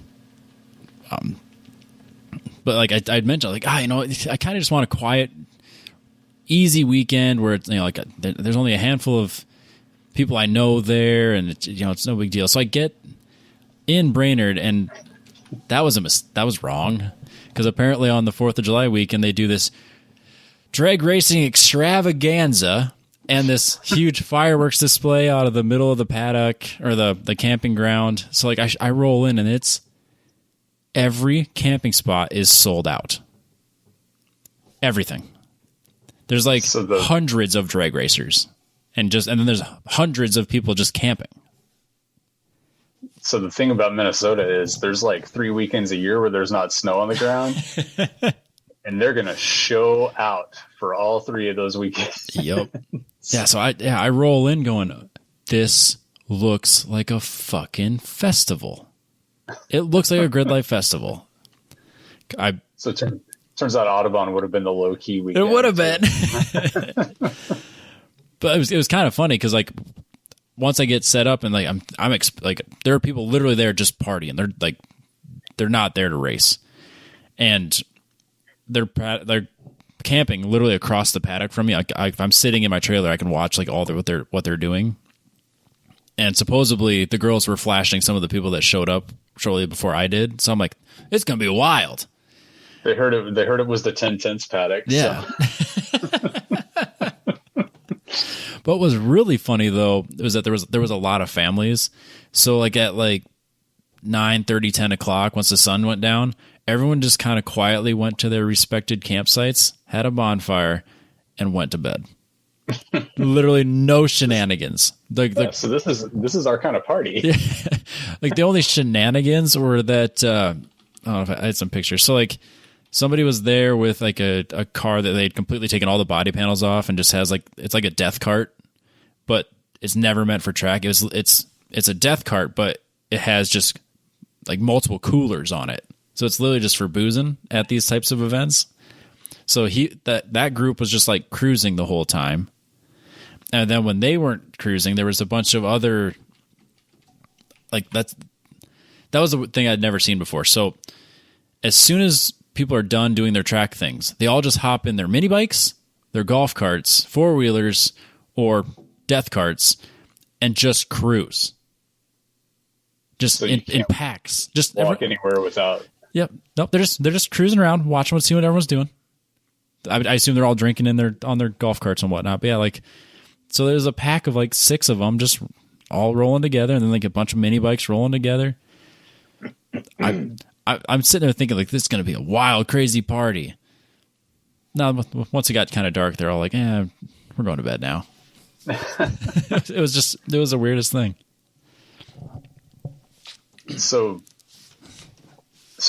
But like I'd mentioned, like, I kind of just want a quiet, easy weekend where it's, like there's only a handful of people I know there, and it's no big deal. So I get in Brainerd, and that was wrong, because apparently on the 4th of July weekend they do this drag racing extravaganza and this huge fireworks display out of the middle of the paddock or the camping ground. So like I roll in, and it's every camping spot is sold out. Everything. There's like hundreds of drag racers, and then there's hundreds of people just camping. So the thing about Minnesota is there's like 3 weekends a year where there's not snow on the ground. And they're going to show out for all 3 of those weekends. Yep. Yeah. So I roll in going, this looks like a fucking festival. It looks like a Grid Life festival. So it turns out Autobahn would have been the low key weekend. It would have been. But it was kind of funny, because like once I get set up and like I'm like, there are people literally there just partying. They're not there to race, and they're camping literally across the paddock from me. If I'm sitting in my trailer, I can watch like all what they're doing. And supposedly the girls were flashing some of the people that showed up shortly before I did. So I'm like, it's gonna be wild. They heard it was the 10-10s paddock. Yeah. So. But what was really funny though was that there was a lot of families. So like at like 9:30, 10 o'clock, once the sun went down, everyone just kind of quietly went to their respected campsites, had a bonfire, and went to bed. Literally no shenanigans. So this is our kind of party. Yeah, like the only shenanigans were that I don't know if I had some pictures. So like somebody was there with like a car that they'd completely taken all the body panels off and just has like, it's like a death cart, but it's never meant for track. It's a death cart, but it has just like multiple coolers on it. So it's literally just for boozing at these types of events. So that group was just like cruising the whole time. And then when they weren't cruising, there was a bunch of other, like that was a thing I'd never seen before. So as soon as people are done doing their track things, they all just hop in their mini bikes, their golf carts, 4-wheelers, or death carts, and just cruise. Just so in packs. Just walk anywhere without. Yep. Nope. They're just cruising around, watching see what everyone's doing. I assume they're all drinking on their golf carts and whatnot. But yeah, like, so there's a pack of like 6 of them just all rolling together, and then like a bunch of mini bikes rolling together. I'm sitting there thinking like, this is going to be a wild, crazy party. Now, once it got kind of dark, they're all like, we're going to bed now. It was the weirdest thing. So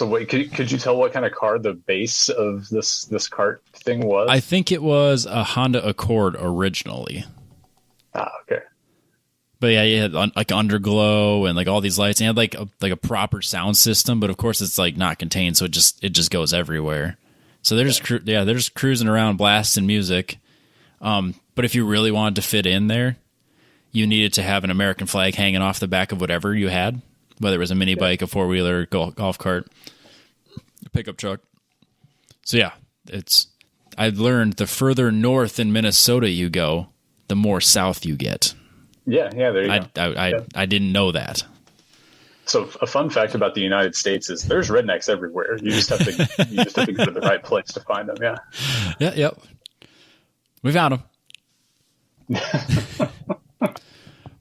what could you tell what kind of car the base of this cart thing was? I think it was a Honda Accord originally. Okay. But yeah, you had like underglow and like all these lights, and you had like a proper sound system, but of course it's like not contained, so it just goes everywhere. So they're just cruising around blasting music. But if you really wanted to fit in there, you needed to have an American flag hanging off the back of whatever you had, whether it was a mini bike, a four-wheeler, golf cart, a pickup truck. So yeah, I've learned the further north in Minnesota you go, the more south you get. Yeah, there you go. I didn't know that. So a fun fact about the United States is there's rednecks everywhere. You just have to go to the right place to find them. Yeah. Yeah. Yep. We found them.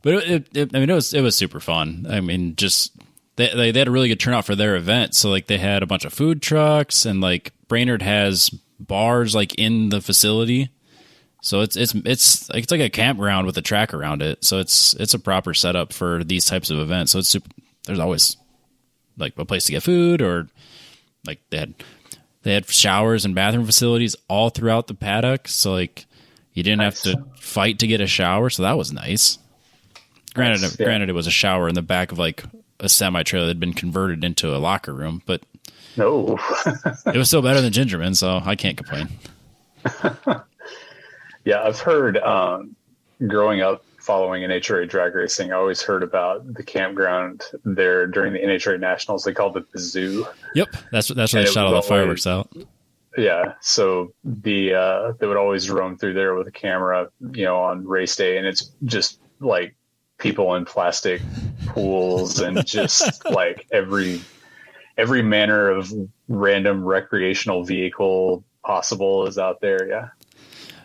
But it was super fun. I mean, just they had a really good turnout for their event. So like they had a bunch of food trucks, and like Brainerd has bars like in the facility. So it's like a campground with a track around it. So it's a proper setup for these types of events. So it's super. There's always like a place to get food, or like they had showers and bathroom facilities all throughout the paddock. So like you didn't have to fight to get a shower. So that was nice. Granted, it was a shower in the back of like a semi trailer that had been converted into a locker room, but no, it was still better than Gingerman. So I can't complain. Yeah, I've heard growing up following NHRA drag racing, I always heard about the campground there during the NHRA Nationals. They called it the zoo. Yep, that's where they shot all the fireworks out. Yeah, so they would always roam through there with a camera, on race day, and it's just like people in plastic pools and just like every manner of random recreational vehicle possible is out there. Yeah.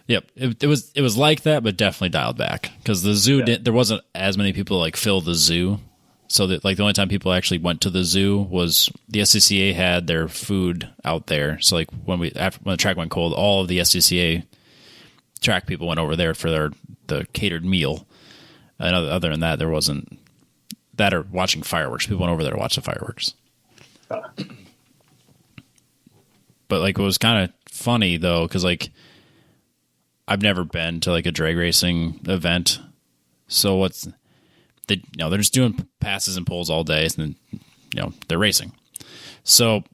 Yep, it was like that, but definitely dialed back because the zoo there wasn't as many people like fill the zoo, so that like the only time people actually went to the zoo was the SCCA had their food out there. So like when the track went cold, all of the SCCA track people went over there for the catered meal. And other than that, there wasn't that or watching fireworks. People went over there to watch the fireworks. But like it was kind of funny though, because like I've never been to like a drag racing event, so they're just doing passes and pulls all day, and then they're racing. So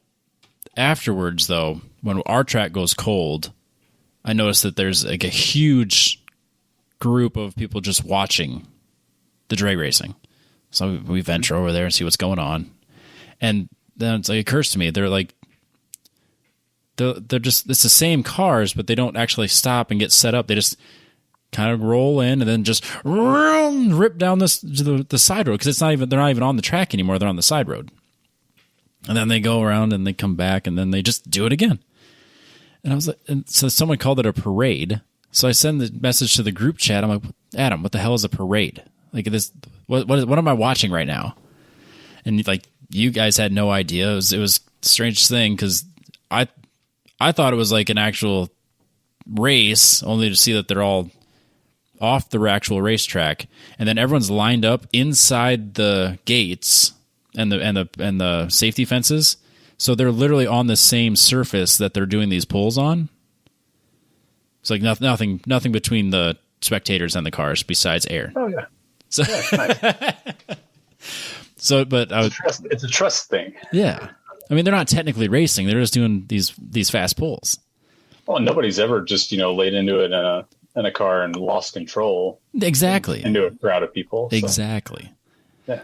afterwards, though, when our track goes cold, I noticed that there's like a huge group of people just watching the drag racing. So we venture over there and see what's going on, and then it occurs to me they're just it's the same cars, but they don't actually stop and get set up. They just kind of roll in and then just rip down the side road because they're not even on the track anymore. They're on the side road, and then they go around and they come back and then they just do it again. And I was like, and so someone called it a parade. So I send the message to the group chat. I'm like, Adam, what the hell is a parade? Like this, what am I watching right now? And like you guys had no idea. It was the strangest thing because I thought it was like an actual race, only to see that they're all off the actual racetrack, and then everyone's lined up inside the gates and the safety fences. So they're literally on the same surface that they're doing these pulls on. It's like nothing between the spectators and the cars besides air. Oh yeah. So, nice. So, but it's a trust thing. Yeah. I mean, they're not technically racing; they're just doing these fast pulls. Well, nobody's ever just laid into it in a car and lost control. Exactly. Into a crowd of people. So. Exactly. Yeah.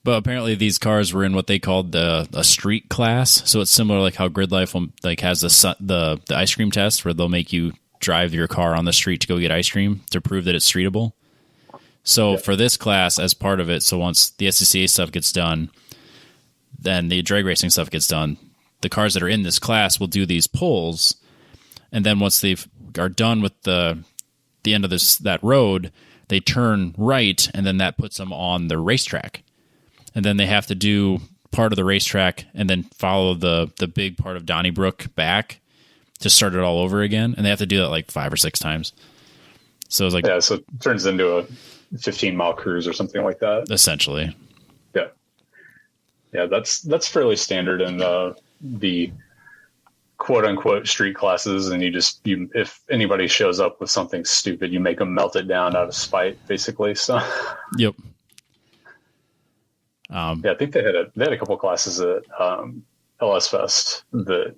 But apparently, these cars were in what they called a street class. So it's similar like how Grid Life has the ice cream test where they'll make you drive your car on the street to go get ice cream to prove that it's streetable. So for this class, as part of it, so once the SCCA stuff gets done, then the drag racing stuff gets done, the cars that are in this class will do these pulls, and then once they are done with the end of that road, they turn right, and then that puts them on the racetrack. And then they have to do part of the racetrack and then follow the big part of Donnybrook back to start it all over again. And they have to do that like 5 or 6 times. So it's like... Yeah, so it turns into a 15-mile cruise or something like that. Essentially. Yeah. Yeah, that's fairly standard in the quote-unquote street classes. And if anybody shows up with something stupid, you make them melt it down out of spite, basically. So... Yep. I think they had a couple classes at LS Fest that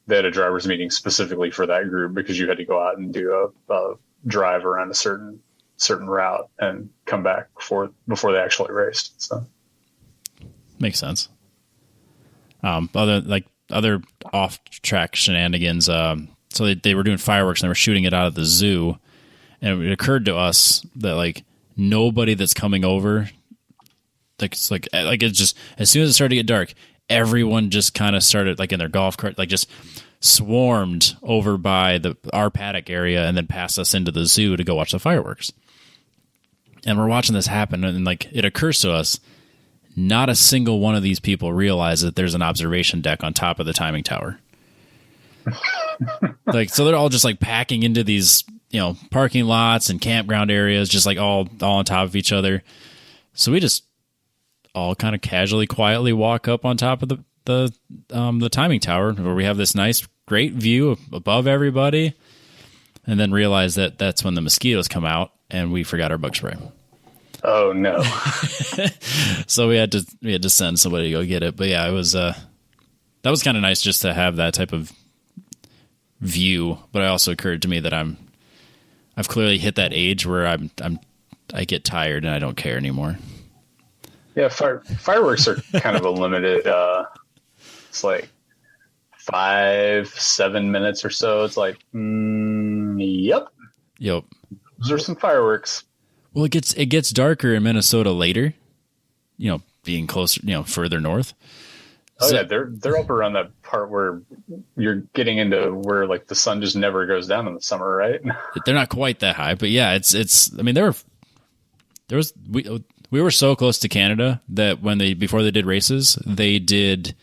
they had a drivers meeting specifically for that group because you had to go out and do a drive around a certain route and come back before they actually raced. So makes sense. Other off track shenanigans. So they were doing fireworks and they were shooting it out of the zoo, and it occurred to us that like nobody that's coming over, it's like it's just as soon as it started to get dark, everyone just kind of started like in their golf cart, like just swarmed over by our paddock area and then passed us into the zoo to go watch the fireworks. And we're watching this happen, and like it occurs to us, not a single one of these people realize that there's an observation deck on top of the timing tower. Like, so they're all just like packing into these, parking lots and campground areas, just like all on top of each other. So we just all kind of casually, quietly walk up on top of the timing tower where we have this nice, great view above everybody, and then realize that that's when the mosquitoes come out and we forgot our bug spray. Oh no. So we had to send somebody to go get it. But yeah, it was that was kind of nice just to have that type of view. But it also occurred to me that I've clearly hit that age where I get tired and I don't care anymore. Yeah, fireworks are kind of a limited it's like 5-7 minutes or so. It's like yep. Those are some fireworks. Well, it gets darker in Minnesota later, being closer, further north. Oh yeah, they're up around that part where you're getting into where like the sun just never goes down in the summer, right? They're not quite that high, but yeah, it's. I mean, we were so close to Canada that before they did races, they did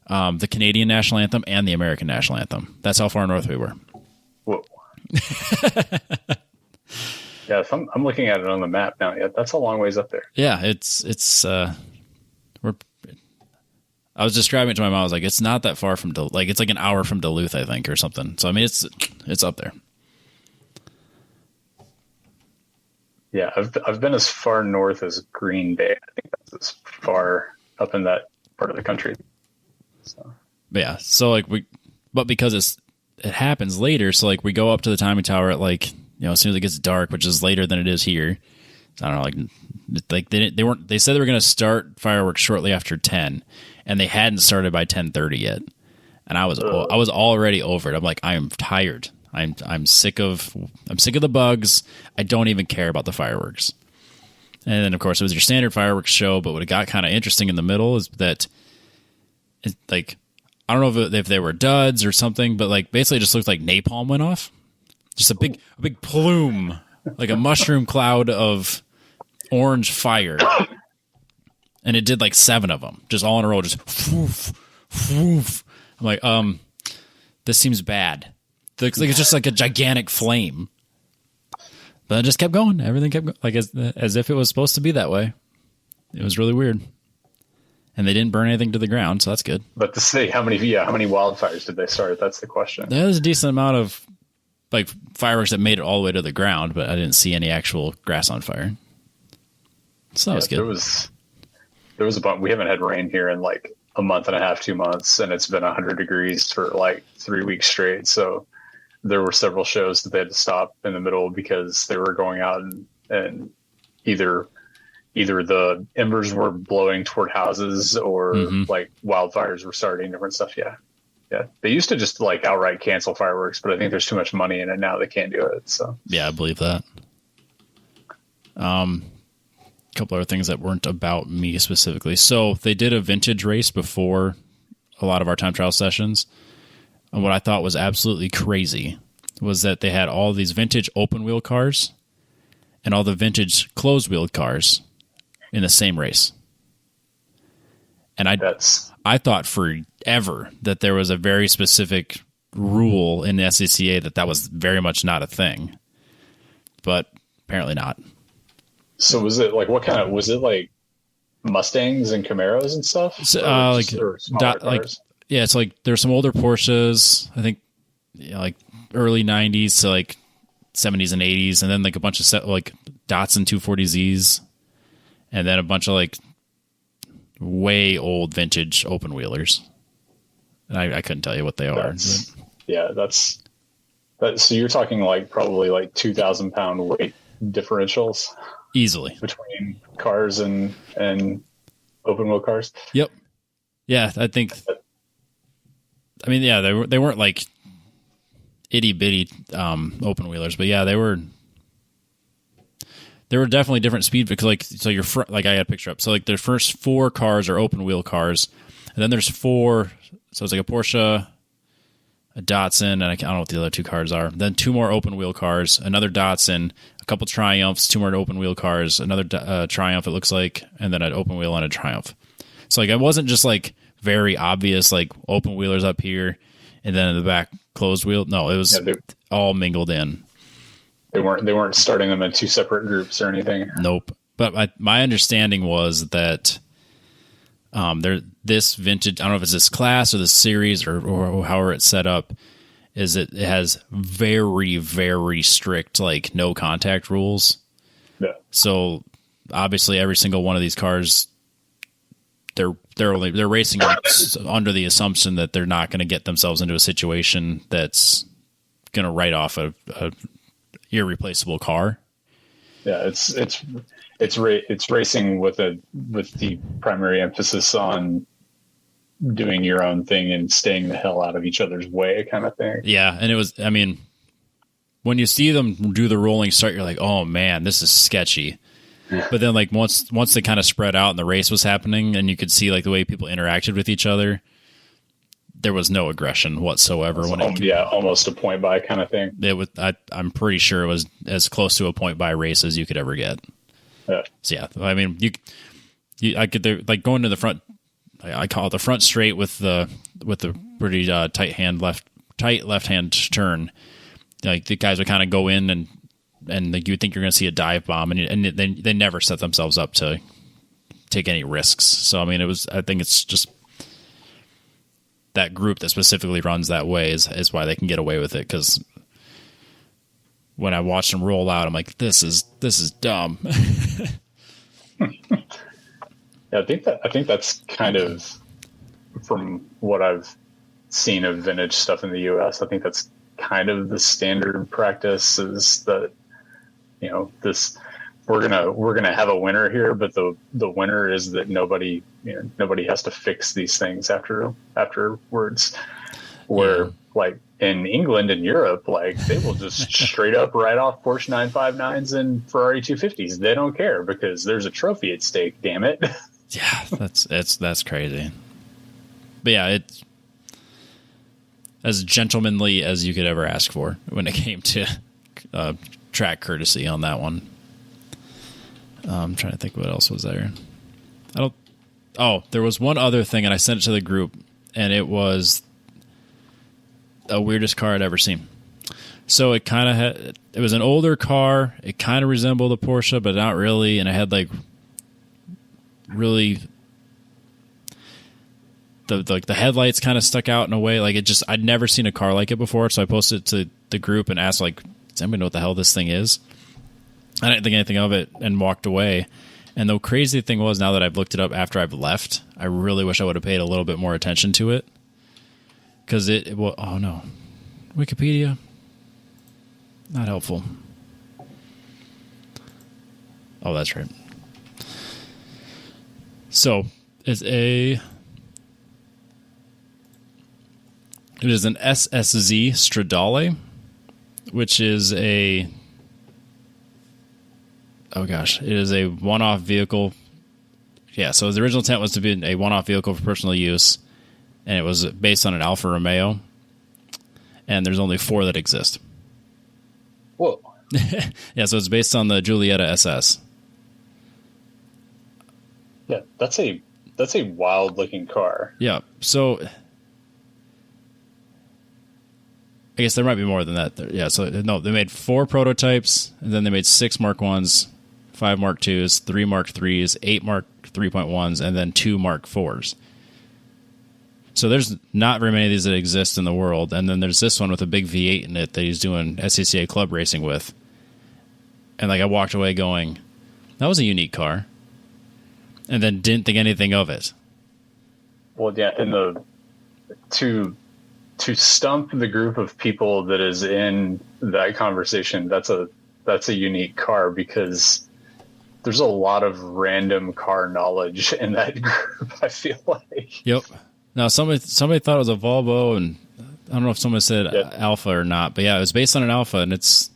the Canadian national anthem and the American national anthem. That's how far north we were. Whoa. Yeah, if I'm looking at it on the map now. Yeah, that's a long ways up there. Yeah, it's I was describing it to my mom. I was like, it's not that far from it's like an hour from Duluth, I think, or something. So I mean, it's up there. Yeah, I've been as far north as Green Bay. I think that's as far up in that part of the country. So. Yeah, so but because it happens later, so like we go up to the timing tower at as soon as it gets dark, which is later than it is here. I don't know, they said they were going to start fireworks shortly after 10, and they hadn't started by 10:30 yet. And I was already over it. I'm like, I am tired. I'm sick of the bugs. I don't even care about the fireworks. And then of course it was your standard fireworks show, but what it got kind of interesting in the middle is that I don't know if they were duds or something, but basically it just looked like napalm went off. Just a big plume, like a mushroom cloud of orange fire. And it did 7 of them, just all in a row, just whoof, whoof. I'm like, this seems bad. It's just like a gigantic flame. But it just kept going. Everything kept going, as if it was supposed to be that way. It was really weird. And they didn't burn anything to the ground, so that's good. But to see how many wildfires did they start? That's the question. There was a decent amount of fireworks that made it all the way to the ground, but I didn't see any actual grass on fire. So that was good. There was a bunch. We haven't had rain here in a month and a half, 2 months, and it's been 100 degrees for 3 weeks straight. So there were several shows that they had to stop in the middle because they were going out and either the embers were blowing toward houses or wildfires were starting, different stuff. Yeah. They used to just outright cancel fireworks, but I think there's too much money in it now. They can't do it. So yeah, I believe that. A couple other things that weren't about me specifically. So they did a vintage race before a lot of our time trial sessions. And what I thought was absolutely crazy was that they had all these vintage open wheel cars and all the vintage closed wheel cars in the same race. And I thought forever that there was a very specific rule in the SCCA that was very much not a thing, but apparently not. So was it was it Mustangs and Camaros and stuff? So, yeah, it's there's some older Porsches, I think, early 90s to 70s and 80s, and then a bunch of Datsun 240Zs, and then a bunch of way old vintage open wheelers. And I couldn't tell you what they are. So you're talking like probably like 2,000 pound weight differentials Easily between cars and open wheel cars. Yep. Yeah, I think. I mean, yeah, they weren't like itty bitty open wheelers, but yeah, they were definitely different speed because like so your front, like I had a picture up. So like the first 4 cars are open wheel cars, and then there's 4. So it's like a Porsche, a Datsun, and I don't know what the other 2 cars are. Then 2 more open wheel cars, another Datsun, a couple Triumphs, 2 more open wheel cars, another Triumph it looks like, and then an open wheel and a Triumph. So like it wasn't just like very obvious like open wheelers up here and then in the back closed wheel. No, it was all mingled in. They weren't starting them in 2 separate groups or anything. Nope. But my understanding was that this vintage, I don't know if it's this class or this series or however it's set up, is it has very, very strict like no contact rules. Yeah. So obviously every single one of these cars, they're racing under the assumption that they're not going to get themselves into a situation that's going to write off a irreplaceable car. Yeah, it's racing with the primary emphasis on doing your own thing and staying the hell out of each other's way, kind of thing. Yeah, and it was. I mean, when you see them do the rolling start, you're like, oh man, this is sketchy. But then, like once they kind of spread out and the race was happening, and you could see like the way people interacted with each other, there was no aggression whatsoever. Almost a point by kind of thing. It was. I'm pretty sure it was as close to a point by race as you could ever get. Yeah. So yeah, I mean, I could like going to the front. I call it the front straight with the pretty tight left hand turn. Like the guys would kind of go in and like you would think you're going to see a dive bomb, and they never set themselves up to take any risks. So I mean, I think it's just that group that specifically runs that way is why they can get away with it. Because when I watch them roll out, I'm like, this is dumb. Yeah, I think that's kind of, from what I've seen of vintage stuff in the U.S., I think that's kind of the standard practice, is that, you know, this we're gonna have a winner here, but the winner is that nobody has to fix these things afterwards. Where like in England and Europe, like they will just straight up write off Porsche 959s and Ferrari 250s. They don't care because there's a trophy at stake. Damn it. Yeah, that's crazy. But yeah, it's as gentlemanly as you could ever ask for when it came to track courtesy on that one. I'm trying to think what else was there. There was one other thing, and I sent it to the group, and it was the weirdest car I'd ever seen. So it kind of it was an older car. It kind of resembled a Porsche, but not really. And it had like really the headlights kind of stuck out in a way. Like I'd never seen a car like it before. So I posted it to the group and asked like, does anybody know what the hell this thing is? I didn't think anything of it and walked away. And the crazy thing was, now that I've looked it up after I've left, I really wish I would have paid a little bit more attention to it. Because oh no. Wikipedia. Not helpful. Oh, that's right. So, it is an SSZ Stradale, which is it is a one-off vehicle. Yeah, so the original intent was to be a one-off vehicle for personal use, and it was based on an Alfa Romeo, and there's only 4 that exist. Whoa. Yeah, so it's based on the Giulietta SS. Yeah, that's a wild-looking car. Yeah, so I guess there might be more than that. Yeah, so no, they made 4 prototypes, and then they made 6 Mark 1s, 5 Mark 2s, 3 Mark 3s, 8 Mark 3.1s, and then 2 Mark 4s. So there's not very many of these that exist in the world. And then there's this one with a big V8 in it that he's doing SCCA club racing with. And like I walked away going, that was a unique car. And then didn't think anything of it. Well, yeah, to stump the group of people that is in that conversation, that's a unique car, because there's a lot of random car knowledge in that group, I feel like. Yep. Now, somebody thought it was a Volvo, and I don't know if someone said Alpha or not, but yeah, it was based on an Alpha, and there's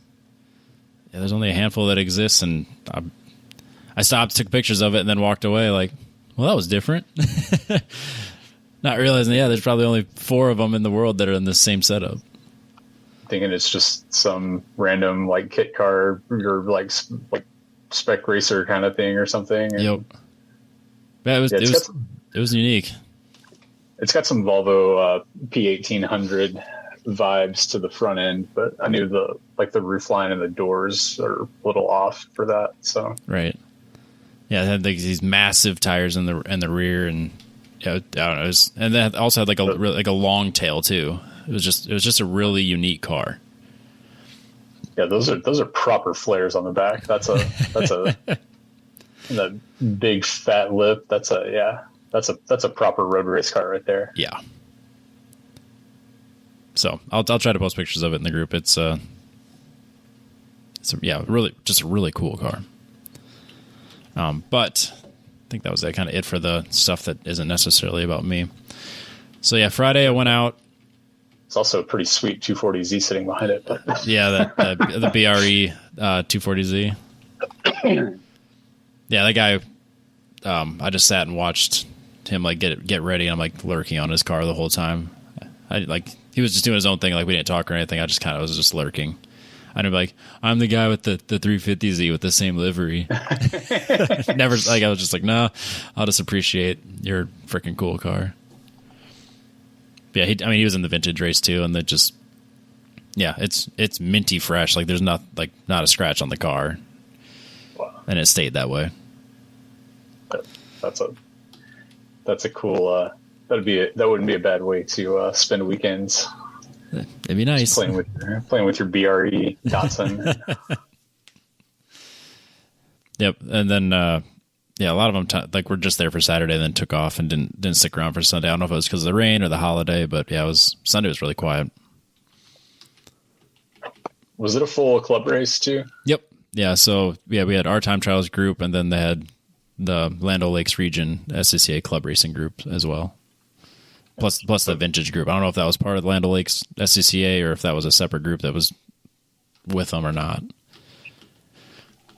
only a handful that exists, and I stopped, took pictures of it, and then walked away like, well, that was different. Not realizing, there's probably only 4 of them in the world that are in the same setup. Thinking it's just some random like kit car or like spec racer kind of thing or something. And yep. Yeah, it was unique. It's got some Volvo P1800 vibes to the front end, but I knew the roof line and the doors are a little off for that. So right. Yeah, it had these massive tires in the rear, and I don't know. And that also had like a long tail too. It was just a really unique car. Yeah, those are proper flares on the back. That's a the big fat lip. That's a proper road race car right there. Yeah. So I'll try to post pictures of it in the group. It's really just a really cool car. But I think that was kind of it for the stuff that isn't necessarily about me. So yeah, Friday I went out. It's also a pretty sweet 240Z sitting behind it. But. Yeah, the BRE 240Z. Yeah, that guy. I just sat and watched him like get ready, and I'm like lurking on his car the whole time. He was just doing his own thing. Like we didn't talk or anything. I just kind of was just lurking. I'd be like, I'm the guy with the 350Z with the same livery. Never I was just like, no, I'll just appreciate your freaking cool car. But yeah, he was in the vintage race too, and it's minty fresh. Like there's not a scratch on the car. Wow. And it stayed that way. That's a cool. That wouldn't be a bad way to spend weekends. It'd be nice playing with your BRE Datsun. Yep, and then a lot of them we're just there for Saturday, then took off and didn't stick around for Sunday. I don't know if it was because of the rain or the holiday, but yeah, Sunday was really quiet. Was it a full club race too? Yep. Yeah. So yeah, we had our time trials group, and then they had the Land O'Lakes region SCCA club racing group as well. Plus the vintage group. I don't know if that was part of the Land O'Lakes SCCA or if that was a separate group that was with them or not.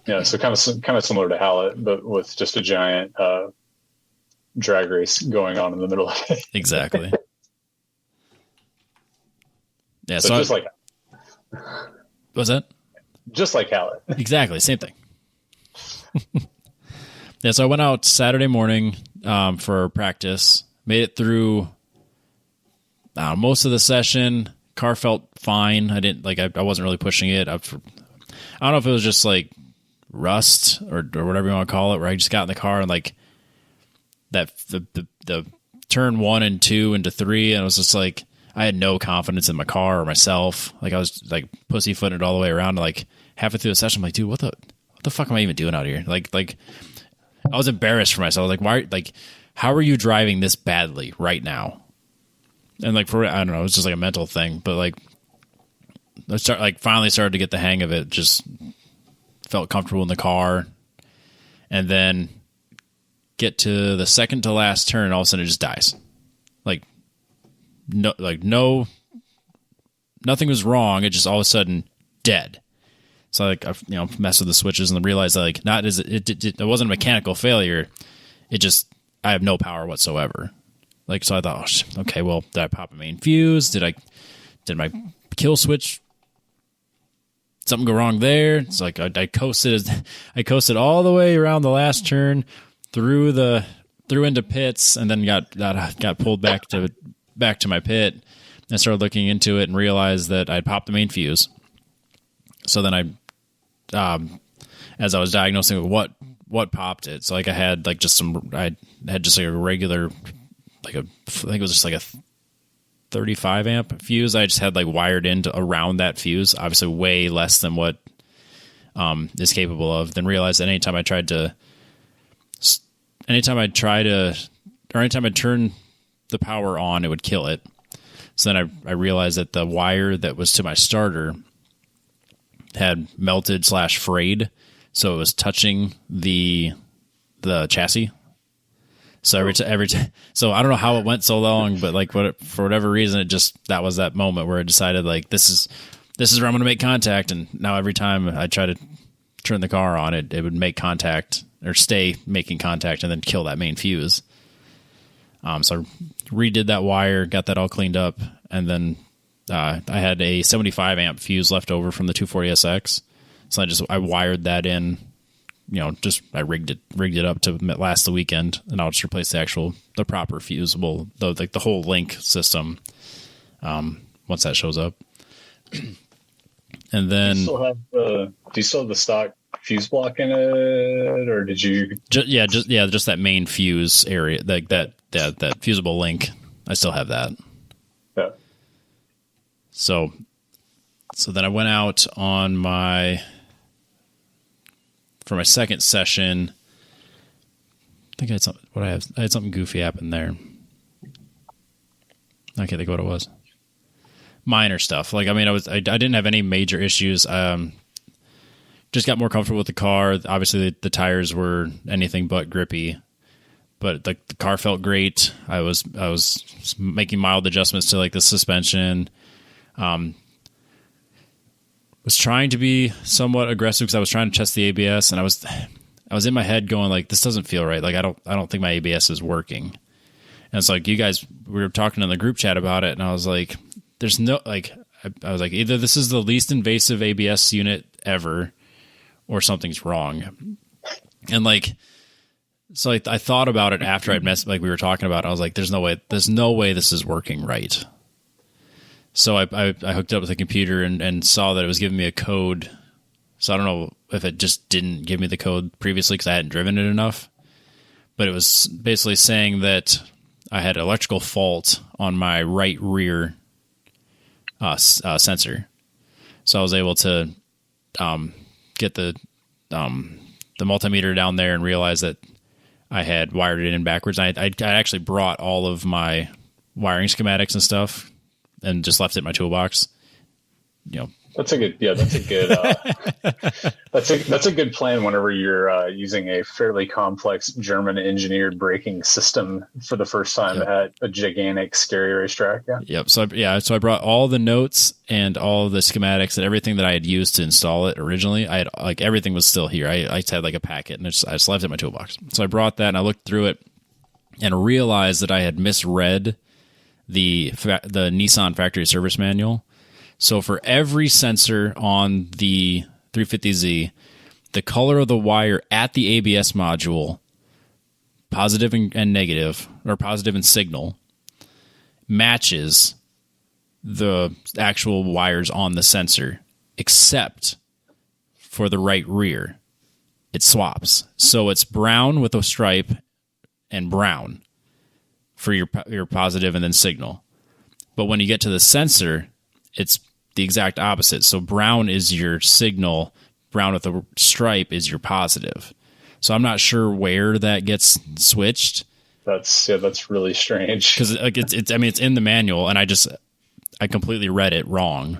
Yeah, so kind of similar to Hallett, but with just a giant drag race going on in the middle of it. Exactly. Yeah, so just like what's that? Just like Hallett. Exactly, same thing. Yeah, so I went out Saturday morning for practice. Made it through most of the session. Car felt fine. I didn't I wasn't really pushing it. I don't know if it was just like rust or whatever you want to call it, where I just got in the car and like that the turn 1 and 2 into 3, and it was just like I had no confidence in my car or myself. Like I was like pussyfooting it all the way around. Like halfway through the session, I'm like, dude, what the fuck am I even doing out here? Like I was embarrassed for myself. Like why? Like how are you driving this badly right now? And I don't know, it was just like a mental thing. But like I finally started to get the hang of it. Just felt comfortable in the car, and then get to the second to last turn, and all of a sudden it just dies. Nothing was wrong. It just all of a sudden dead. So I messed with the switches and realized it wasn't a mechanical failure. It just I have no power whatsoever. So I thought, okay, well, did I pop a main fuse? Did my kill switch? Something go wrong there? It's like I coasted all the way around the last turn, through into pits, and then got pulled back to my pit, and started looking into it and realized that I'd popped the main fuse. So then as I was diagnosing what popped it, so I had a regular, I think it was just like a 35 amp fuse. I just had wired into around that fuse, obviously way less than what is capable of. Then realized that anytime I turn the power on, it would kill it. So then I realized that the wire that was to my starter had melted / frayed, so it was touching the chassis. So so I don't know how it went so long, but like for whatever reason, that was that moment where I decided like this is where I'm going to make contact. And now every time I try to turn the car on, it would make contact or stay making contact and then kill that main fuse. So I redid that wire, got that all cleaned up, and then I had a 75 amp fuse left over from the 240SX. So I wired that in, I rigged it up to last the weekend, and I'll just replace the proper fusible, the whole link system, once that shows up. And then do you still have the stock fuse block in it, or did you? Just that main fuse area, like that fusible link. I still have that. Yeah. So then I went out for my second session. I think I had something goofy happen there. I can't think of what it was. Minor stuff. Like, I mean, I didn't have any major issues. Just got more comfortable with the car. Obviously, the tires were anything but grippy, but the car felt great. I was making mild adjustments to like the suspension. Was trying to be somewhat aggressive because I was trying to test the ABS, and I was in my head going like, this doesn't feel right. Like I don't think my ABS is working. And it's like, you guys, we were talking in the group chat about it, and I was like, there's no, like, I was like, either this is the least invasive ABS unit ever, or something's wrong. And like, so I thought about it after I'd like we were talking about it. I was like, there's no way this is working right. So I hooked up with the computer and saw that it was giving me a code. So I don't know if it just didn't give me the code previously because I hadn't driven it enough. But it was basically saying that I had electrical fault on my right rear sensor. So I was able to get the multimeter down there and realize that I had wired it in backwards. I actually brought all of my wiring schematics and stuff and just left it in my toolbox. That's a good plan whenever you're using a fairly complex German engineered braking system for the first time at a gigantic, scary racetrack. Yeah. Yep. So I brought all the notes and all the schematics and everything that I had used to install it originally. I had like everything was still here. I just had like a packet and I just left it in my toolbox. So I brought that and I looked through it and realized that I had misread the Nissan factory service manual. So for every sensor on the 350Z, the color of the wire at the ABS module, positive and negative, or positive and signal, matches the actual wires on the sensor, except for the right rear. It swaps. So it's brown with a stripe and brown for your positive and then signal. But when you get to the sensor, it's the exact opposite. So brown is your signal, brown with a stripe is your positive. So I'm not sure where that gets switched. That's really strange. Because like it's in the manual, and I completely read it wrong.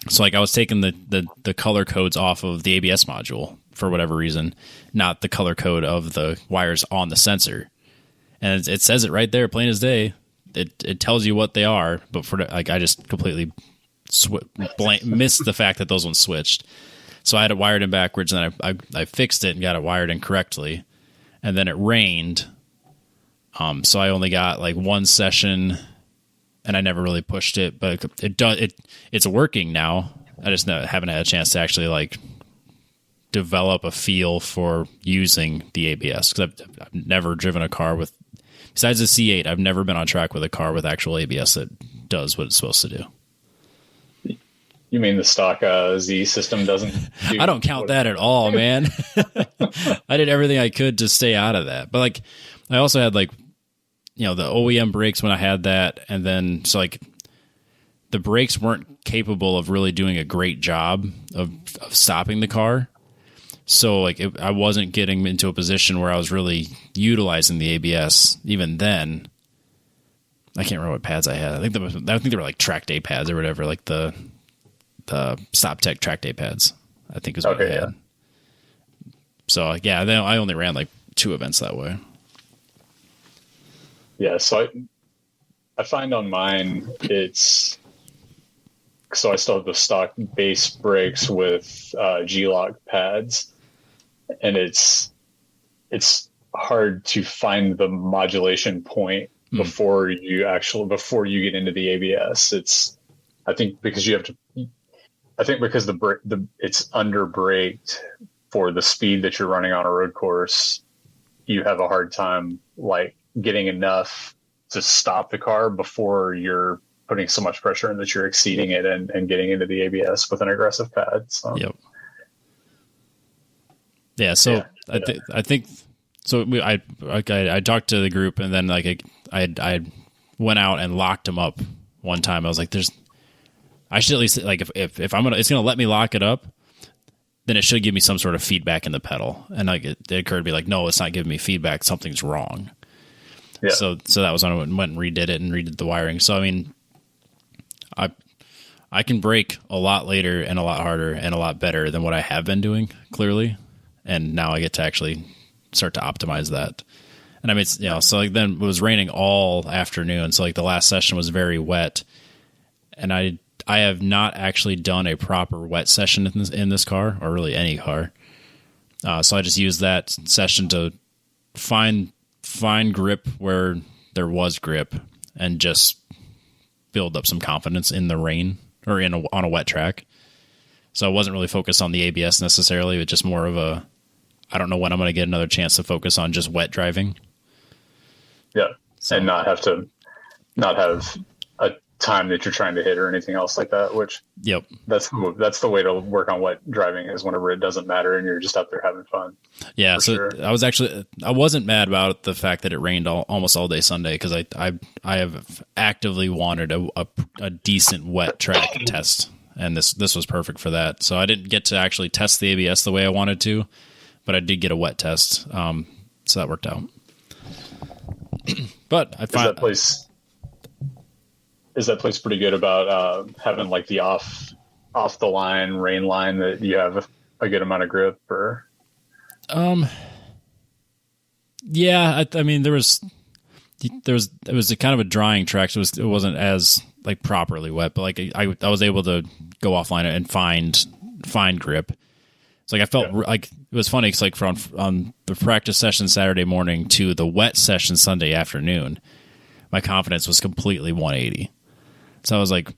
So like I was taking the color codes off of the ABS module for whatever reason, not the color code of the wires on the sensor. And it says it right there, plain as day. It tells you what they are, but I just completely missed the fact that those ones switched. So I had it wired in backwards, and I fixed it and got it wired in correctly. And then it rained, so I only got like one session, and I never really pushed it. But it's working now. I just haven't had a chance to actually like develop a feel for using the ABS because I've never driven a car with. Besides the C8, I've never been on track with a car with actual ABS that does what it's supposed to do. You mean the stock Z system doesn't do I don't count that at all, man. I did everything I could to stay out of that. But like I also had like the OEM brakes when I had that, and then so like the brakes weren't capable of really doing a great job of stopping the car. So like I wasn't getting into a position where I was really utilizing the ABS even then. I can't remember what pads I had. I think they were like track day pads or whatever, like the Stop Tech track day pads, I think is what I had. Yeah. So yeah, then I only ran like 2 events that way. Yeah, so I find on mine so I still have the stock base brakes with G-Lock pads, and it's hard to find the modulation point before you get into the ABS. I think because it's under braked for the speed that you're running on a road course, you have a hard time like getting enough to stop the car before you're putting so much pressure in that you're exceeding it and getting into the ABS with an aggressive pad. So. Yep. Yeah. So yeah. I think so. I talked to the group, and then like I went out and locked them up one time. I was like, I should at least like if it's gonna let me lock it up, then it should give me some sort of feedback in the pedal. And like it occurred to me like, no, it's not giving me feedback. Something's wrong. Yeah. So that was when I went and redid it and redid the wiring. So I mean, I can brake a lot later and a lot harder and a lot better than what I have been doing, clearly. And now I get to actually start to optimize that. And I mean, so like then it was raining all afternoon. So like the last session was very wet, and I have not actually done a proper wet session in this car, or really any car. So I just used that session to find grip where there was grip and just build up some confidence in the rain or on a wet track. So I wasn't really focused on the ABS necessarily, but just more of I don't know when I'm going to get another chance to focus on just wet driving. Yeah. So, and not have a time that you're trying to hit or anything else like that, which that's the way to work on wet driving, is whenever it doesn't matter and you're just out there having fun. Yeah. So sure. I wasn't mad about the fact that it rained almost all day Sunday, because I have actively wanted a decent wet track test, and this was perfect for that. So I didn't get to actually test the ABS the way I wanted to, but I did get a wet test. So that worked out. But I find Is that place pretty good about having like the off the line rain line that you have a good amount of grip? Or yeah, I mean it was a kind of a drying track, so it wasn't as like properly wet, but like I was able to go offline and find grip. So like I felt like it was funny because like on the practice session Saturday morning to the wet session Sunday afternoon, my confidence was completely 180. So I was like,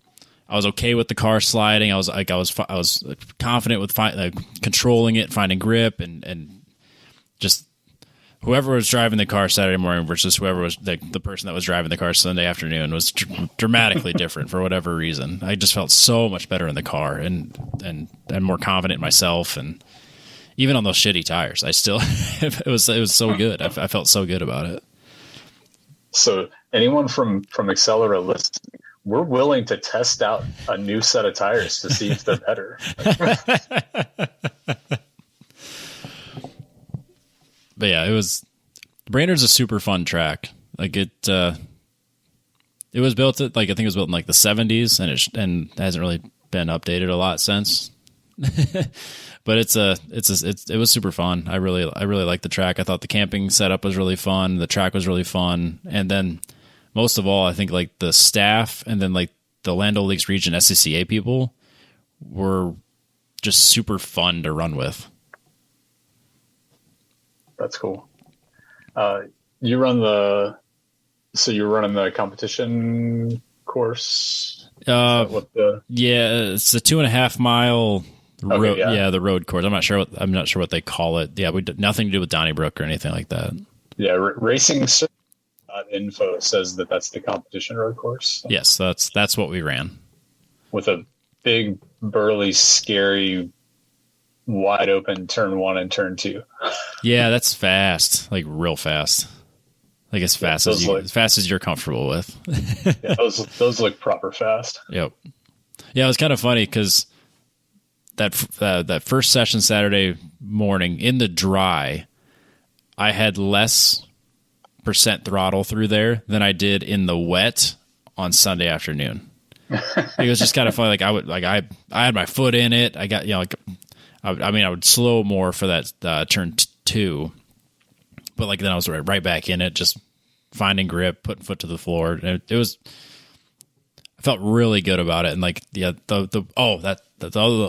I was okay with the car sliding. I was confident with controlling it, finding grip, and just whoever was driving the car Saturday morning versus whoever was the person that was driving the car Sunday afternoon was dramatically different for whatever reason. I just felt so much better in the car and more confident in myself, and even on those shitty tires, I still it was so good. I felt so good about it. So anyone from Accelera listening, we're willing to test out a new set of tires to see if they're better. But yeah, Brainerd's a super fun track. Like it was built at I think it was built in like the 70s, and hasn't really been updated a lot since. But it was super fun. I really liked the track. I thought the camping setup was really fun. The track was really fun, and then most of all, I think like the staff and then like the Land O'Lakes region SCCA people were just super fun to run with. That's cool. You're running the competition course? Yeah, it's a 2.5 mile road. Yeah, the road course. I'm not sure what they call it. Yeah, we did nothing to do with Donnybrook or anything like that. Yeah, racing.info says that's the competition road course. Yes, that's what we ran. With a big, burly, scary, wide open turn 1 and turn 2. Yeah, that's fast, like real fast. Like as fast as you're comfortable with. Yeah, those look proper fast. Yep. Yeah, it was kind of funny because that first session Saturday morning in the dry, I had less percent throttle through there than I did in the wet on Sunday afternoon. It was just kind of funny. I had my foot in it. I got, I would slow more for that turn 2, but then I was right back in it, just finding grip, putting foot to the floor. And I felt really good about it. And the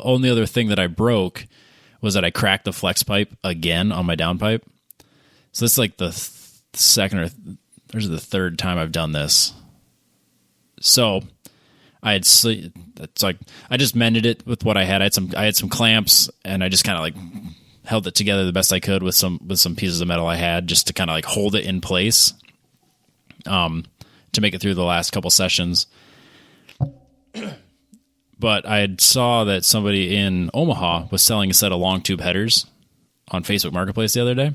only other thing that I broke was that I cracked the flex pipe again on my downpipe. So this is like the second or the third time I've done this. So I just mended it with what I had. I had some clamps, and I just kind of held it together the best I could with some pieces of metal I had, just to kind of hold it in place, to make it through the last couple sessions. But I saw that somebody in Omaha was selling a set of long tube headers on Facebook Marketplace the other day.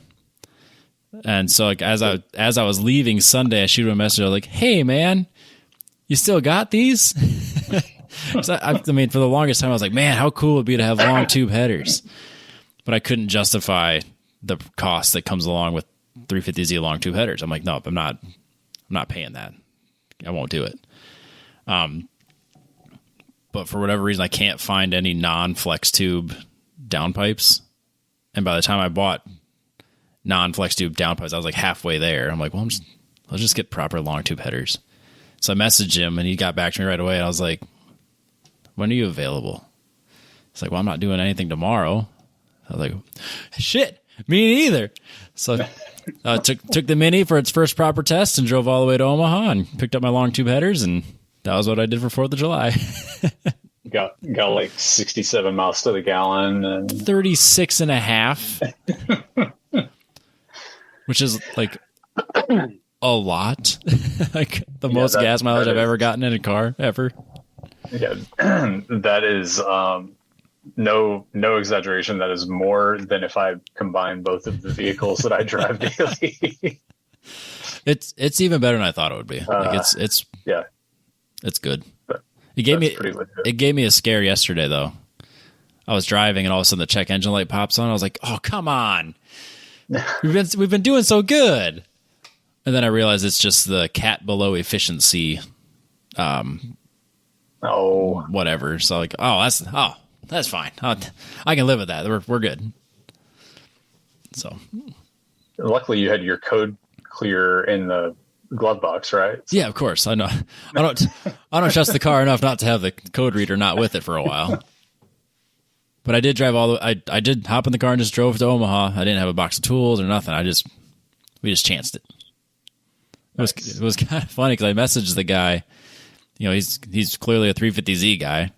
And so as I was leaving Sunday, I shoot him a message. I was like, "Hey man, you still got these?" I mean, for the longest time I was like, man, how cool it would be to have long tube headers. But I couldn't justify the cost that comes along with 350Z long tube headers. I'm like, no, I'm not paying that. I won't do it. But for whatever reason, I can't find any non-flex tube downpipes. And by the time I bought non-flex tube downpipes, I was halfway there. I'm like, well, let's just get proper long tube headers. So I messaged him, and he got back to me right away. And I was like, when are you available? He's like, well, I'm not doing anything tomorrow. I was like, shit, me neither. So I took the Mini for its first proper test and drove all the way to Omaha and picked up my long tube headers, and that was what I did for 4th of July. got 67 miles to the gallon. And 36 and a half, which is a lot. The most gas mileage I've ever gotten in a car ever. Yeah, that is no exaggeration. That is more than if I combine both of the vehicles that I drive daily. It's even better than I thought it would be. It's good. It gave me a scare yesterday though. I was driving and all of a sudden the check engine light pops on. I was like, oh come on, we've been doing so good. And then I realized it's just the cat below efficiency. Whatever. So that's fine. I can live with that. We're good. So luckily you had your code clear in the glove box, right? Yeah, of course. I know. I don't trust the car enough not to have the code reader not with it for a while. But I did drive I did hop in the car and just drove to Omaha. I didn't have a box of tools or nothing. We just chanced it. It was kind of funny because I messaged the guy. He's clearly a 350Z guy,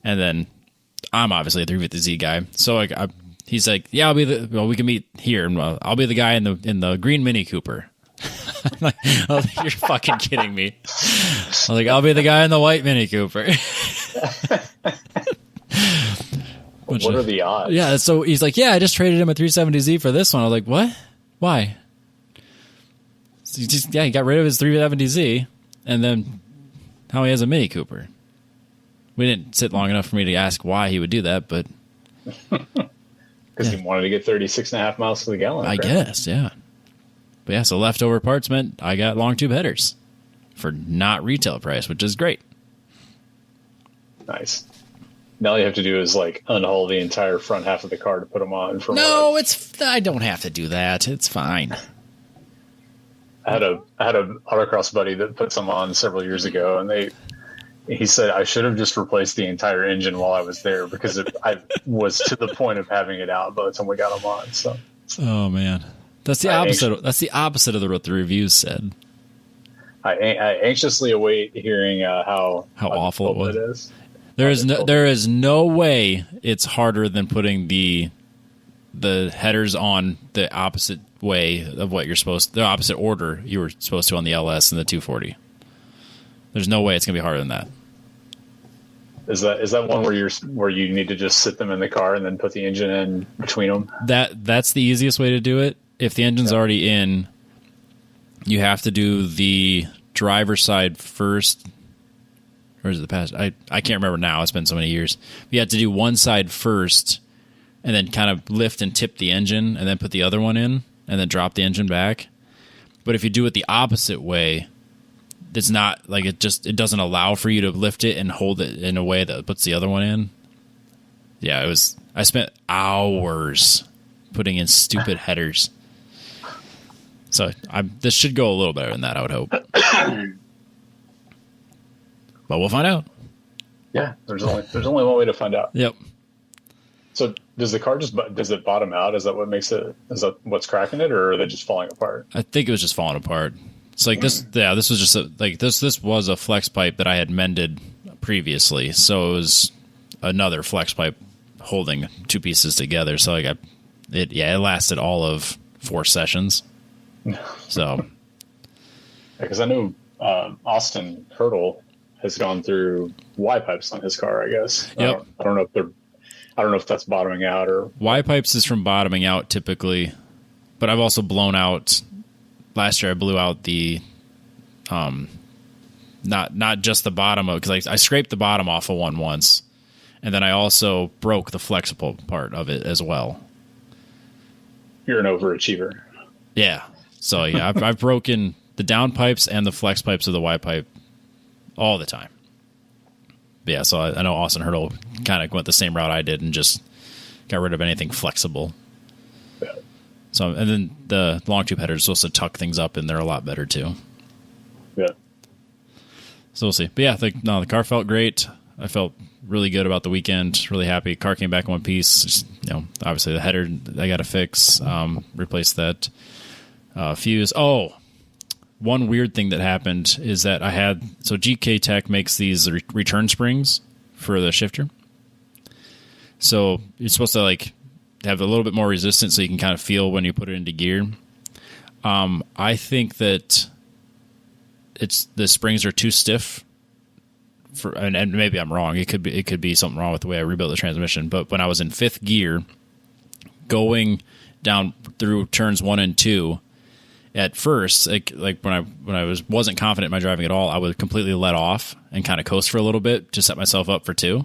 and then I'm obviously a 350Z guy. So he's like, yeah, we can meet here, and I'll be the guy in the green Mini Cooper. I'm like, oh, you're fucking kidding me. I was like, I'll be the guy in the white Mini Cooper. What are the odds? Yeah, so he's like, yeah, I just traded him a 370Z for this one. I was like, what? Why? So he got rid of his 370Z, and then how he has a Mini Cooper. We didn't sit long enough for me to ask why he would do that, but because he wanted to get 36.5 miles to the gallon. I guess, yeah. But yeah, so leftover parts meant I got long tube headers for not retail price, which is great. Nice. Now all you have to do is unhaul the entire front half of the car to put them on. I don't have to do that. It's fine. I had a autocross buddy that put some on several years ago, and he said I should have just replaced the entire engine while I was there because I was to the point of having it out by the time we got them on. So, oh man, that's the opposite. That's the opposite of what the reviews said. I anxiously await hearing how awful it was. It is. There is no way it's harder than putting the headers on the opposite way of what the opposite order you were supposed to on the LS and the 240. There's no way it's gonna be harder than that. Is that one where you need to just sit them in the car and then put the engine in between them? That's the easiest way to do it. If the engine's already in, you have to do the driver's side first. Or is it the passenger? I can't remember now. It's been so many years. You have to do one side first and then kind of lift and tip the engine and then put the other one in and then drop the engine back. But if you do it the opposite way, it's not like it doesn't allow for you to lift it and hold it in a way that puts the other one in. Yeah, I spent hours putting in stupid headers. So this should go a little better than that, I would hope. But we'll find out. Yeah, there's only one way to find out. Yep. So does the car does it bottom out? Is that what makes it? Is that what's cracking it, or are they just falling apart? I think it was just falling apart. It's like this. Yeah, this was just this was a flex pipe that I had mended previously, so it was another flex pipe holding two pieces together. So it lasted all of 4 sessions. So, because I know Austin Hurdle has gone through Y pipes on his car. I guess. Yep. I don't know if that's bottoming out or Y pipes is from bottoming out typically, but I've also blown out. Last year I blew out the, not just the bottom of, because I scraped the bottom off of one once, and then I also broke the flexible part of it as well. You're an overachiever. Yeah. So yeah, I've broken the down pipes and the flex pipes of the Y pipe all the time. But yeah, so I know Austin Hurdle kind of went the same route I did and just got rid of anything flexible. Yeah. So, and then the long tube header is supposed to tuck things up, and they're a lot better too. Yeah. So we'll see. But yeah, the car felt great. I felt really good about the weekend. Really happy. Car came back in one piece. Just, obviously the header I got to fix. Replace that fuse. Oh, one weird thing that happened is that GK Tech makes these return springs for the shifter. So you're supposed to have a little bit more resistance so you can kind of feel when you put it into gear. I think that the springs are too stiff and maybe I'm wrong. It could be something wrong with the way I rebuilt the transmission. But when I was in 5th gear, going down through turns 1 and 2, at first, like when I wasn't confident in my driving at all, I would completely let off and kind of coast for a little bit to set myself up for 2.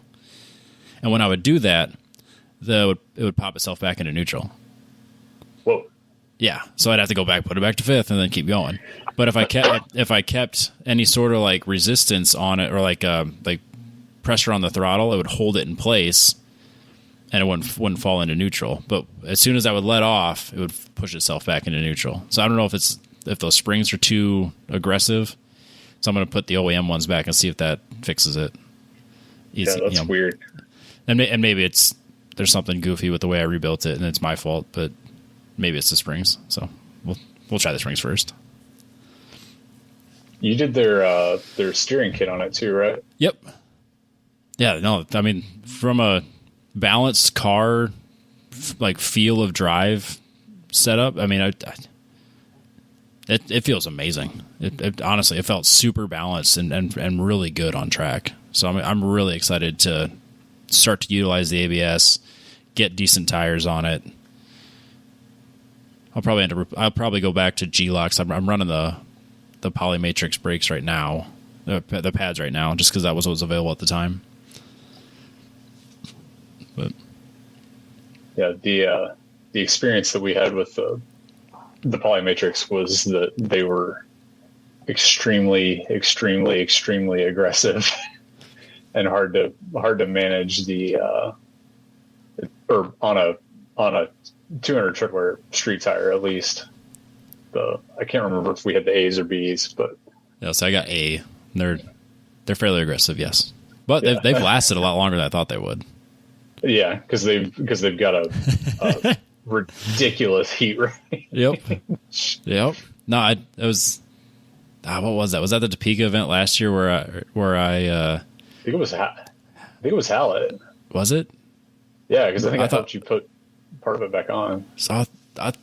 And when I would do that, it would pop itself back into neutral. Whoa. Yeah, so I'd have to go back, put it back to 5th, and then keep going. But if I kept any sort of resistance on it or like pressure on the throttle, it would hold it in place, and it wouldn't fall into neutral. But as soon as I would let off, it would push itself back into neutral. So I don't know if those springs are too aggressive. So I'm going to put the OEM ones back and see if that fixes it. Yeah, that's weird. And maybe there's something goofy with the way I rebuilt it, and it's my fault. But maybe it's the springs. So we'll try the springs first. You did their steering kit on it too, right? Yep. Yeah. No, I mean, from a balanced car feel of drive setup, I mean, it feels amazing. It honestly, it felt super balanced and really good on track. So I'm really excited to start to utilize the ABS, get decent tires on it. I'll probably go back to G-Locks. I'm running the Polymatrix brakes right now, the pads right now, just because that was what was available at the time. But yeah, the experience that we had with the Polymatrix was that they were extremely, extremely, extremely aggressive and hard to manage or on a 200 treadwear street tire at least. I can't remember if we had the A's or B's, but yeah, so I got A. They're fairly aggressive, yes, but yeah. they've lasted a lot longer than I thought they would. Yeah, because they've got a ridiculous heat rate. Yep. No, it was. What was that? Was that the Topeka event last year where I think it was Hallett. Was it? Yeah, because I thought you put part of it back on. So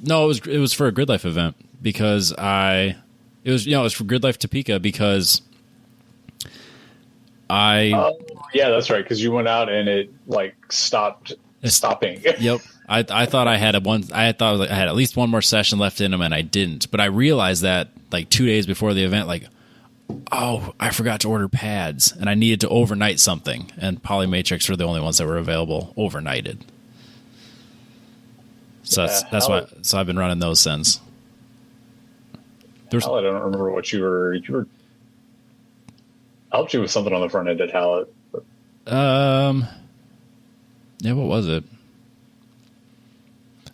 no, it was for a Grid Life event because it was for Grid Life Topeka because yeah, that's right, because you went out and it stopped stopping. Yep. I thought I had I had at least one more session left in them, and I didn't. But I realized that 2 days before the event, I forgot to order pads, and I needed to overnight something, and Polymatrix were the only ones that were available overnighted. So that's why. So I've been running those since. There's, I don't remember what you were. I helped you with something on the front end at Hallett. yeah, what was it?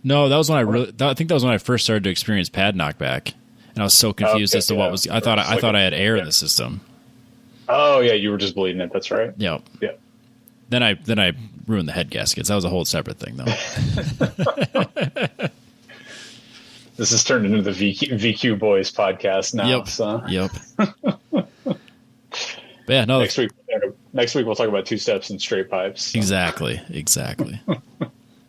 No, that was when I think that was when I first started to experience pad knockback, and I was so confused as to what was. I thought I had air in the system. Oh yeah, you were just bleeding it. That's right. Yep. Yeah. Then I ruined the head gaskets. That was a whole separate thing, though. This has turned into the VQ Boys podcast now. Yep. So. Yep. But yeah, no. Next week we'll talk about two steps and straight pipes. So. Exactly.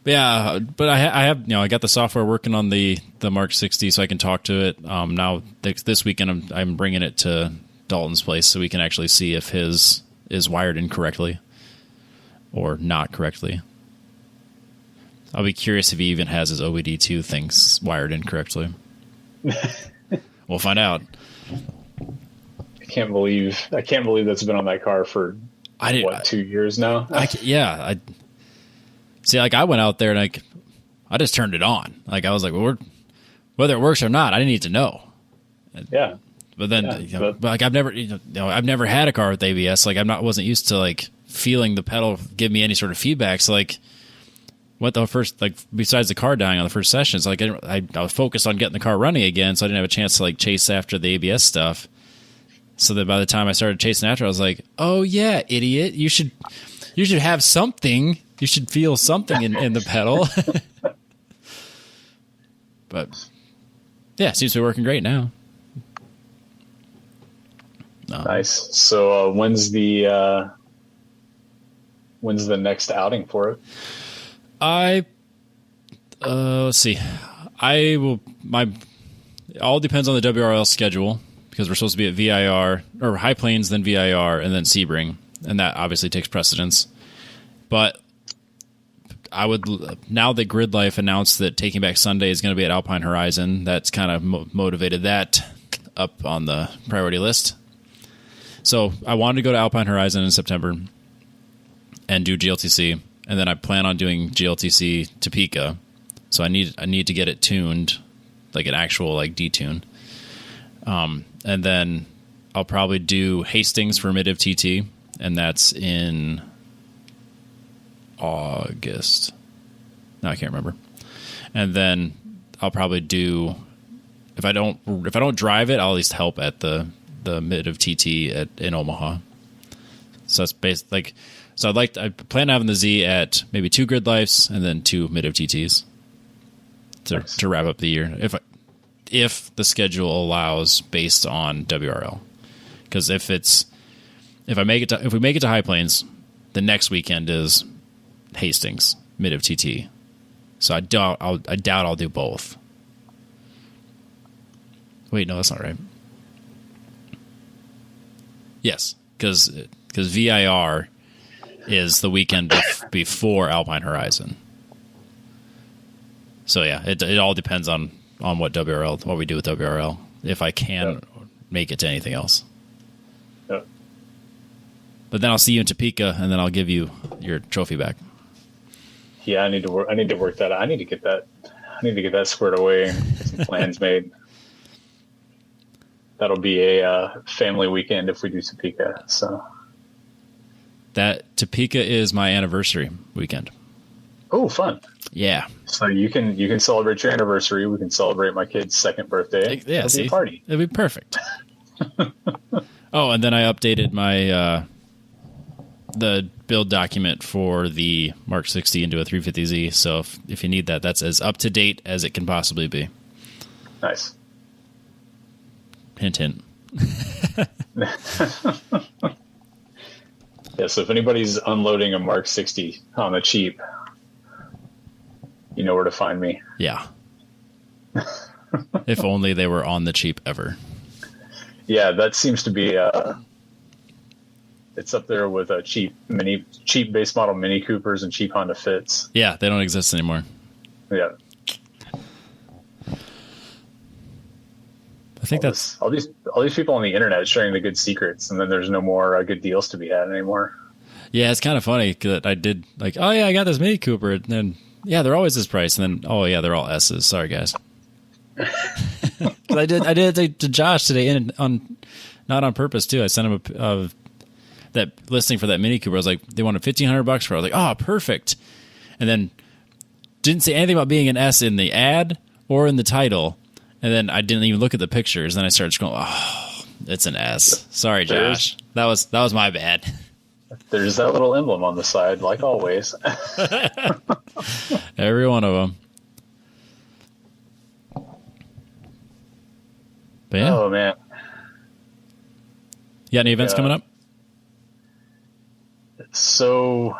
Yeah, but I have I got the software working on the Mark 60, so I can talk to it. Now this weekend I'm bringing it to Dalton's place so we can actually see if his is wired incorrectly or not correctly. I'll be curious if he even has his OBD2 things wired incorrectly. We'll find out. I can't believe that's been on that car for 2 years now. I see. Like I went out there and I just turned it on. Like I was like, well, whether it works or not, I didn't need to know. Yeah. But then, but like I've never had a car with ABS. Like wasn't used to like feeling the pedal give me any sort of feedback. So like, besides the car dying on the first session, it's like I was focused on getting the car running again, so I didn't have a chance to like chase after the ABS stuff. So that by the time I started chasing after, I was like, oh yeah, idiot, you should have something. You should feel something in the pedal. But yeah, it seems to be working great now. Nice. So when's the next outing for it? Let's see. It all depends on the WRL schedule because we're supposed to be at VIR or High Plains, then VIR, and then Sebring, and that obviously takes precedence. But now that Grid Life announced that Taking Back Sunday is going to be at Alpine Horizon, that's kind of motivated that up on the priority list. So I wanted to go to Alpine Horizon in September and do GLTC, and then I plan on doing GLTC Topeka. So I need to get it tuned, like an actual like detune. And then I'll probably do Hastings for Mid of TT, and that's in August. No, I can't remember. And then I'll probably do if I don't drive it, I'll at least help at the Mid of TT in Omaha. So that's based like so. I plan on having the Z at maybe 2 Grid Lifes and then 2 Mid of TTs to wrap up the year if the schedule allows based on WRL. Because if we make it to High Plains, the next weekend is Hastings Mid of TT. So I doubt I'll do both. Wait, no, that's not right. Yes, because VIR is the weekend before Alpine Horizon. So yeah, it all depends on what we do with WRL. If I can make it to anything else. Yep. But then I'll see you in Topeka, and then I'll give you your trophy back. Yeah, I need to work that out. I need to get that squared away and get some plans made. That'll be a family weekend if we do Topeka. So that Topeka is my anniversary weekend. Oh, fun! Yeah. So you can celebrate your anniversary. We can celebrate my kid's second birthday. Yeah, it'll be a party. It'll be perfect. Oh, and then I updated my the build document for the Mark 60 into a 350Z. So if you need that, that's as up to date as it can possibly be. Nice. Hint, hint. Yeah, so if anybody's unloading a Mark 60 on the cheap, you know where to find me. Yeah. If only they were on the cheap ever. Yeah, that seems to be it's up there with cheap base model Mini Coopers and cheap Honda Fits. Yeah, they don't exist anymore. Yeah. I think that's all these people on the internet sharing the good secrets, and then there's no more good deals to be had anymore. Yeah, it's kind of funny that I did like, oh yeah, I got this Mini Cooper, and then yeah, they're always this price, and then oh yeah, they're all S's. Sorry guys. I did it to Josh today, and not on purpose too. I sent him that listing for that Mini Cooper. I was like, they wanted $1,500 for it. I was like, oh, perfect. And then didn't say anything about being an S in the ad or in the title. And then I didn't even look at the pictures. Then I started scrolling. Oh, it's an S. Sorry, Josh. That was my bad. There's that little emblem on the side, like always. Every one of them. But yeah. Oh man. You got any events coming up? So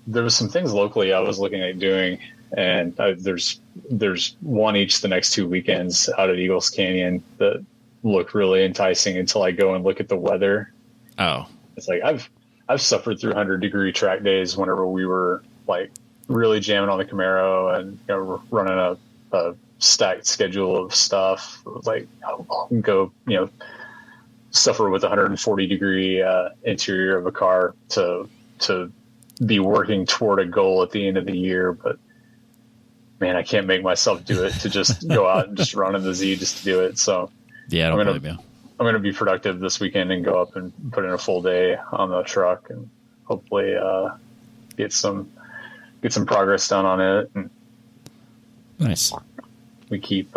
there was some things locally I was looking at doing, and there's one each the next 2 weekends out at Eagles Canyon that look really enticing until I go and look at the weather. Oh, it's like I've suffered through 100-degree track days whenever we were like really jamming on the Camaro and running a stacked schedule of stuff. Like I'll go suffer with 140-degree interior of a car to be working toward a goal at the end of the year. But man, I can't make myself do it to just go out and just run in the Z just to do it. So yeah, I'm going to be productive this weekend and go up and put in a full day on the truck and hopefully get some progress done on it. And nice. We keep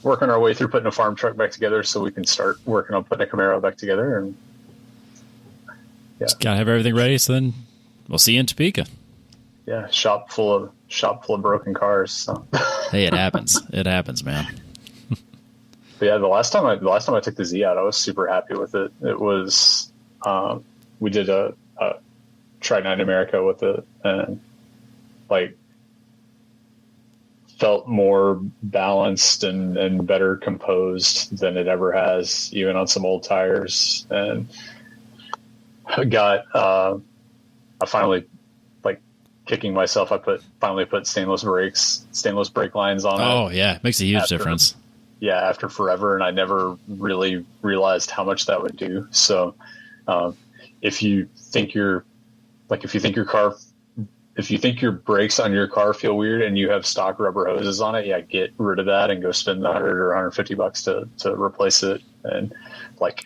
working our way through putting a farm truck back together so we can start working on putting a Camaro back together. And yeah, just gotta have everything ready. So then we'll see you in Topeka. Yeah, shop full of broken cars. So. Hey, it happens. It happens, man. But yeah, the last time I took the Z out, I was super happy with it. It was we did a Tri-Night America with it, and like felt more balanced and better composed than it ever has, even on some old tires. And I got I finally, like, kicking myself, I finally put stainless brake lines on it. Oh yeah, it makes a huge difference. Yeah, after forever, and I never really realized how much that would do. So if you think your brakes on your car feel weird and you have stock rubber hoses on it, yeah, get rid of that and go spend $100 or $150 to replace it, and like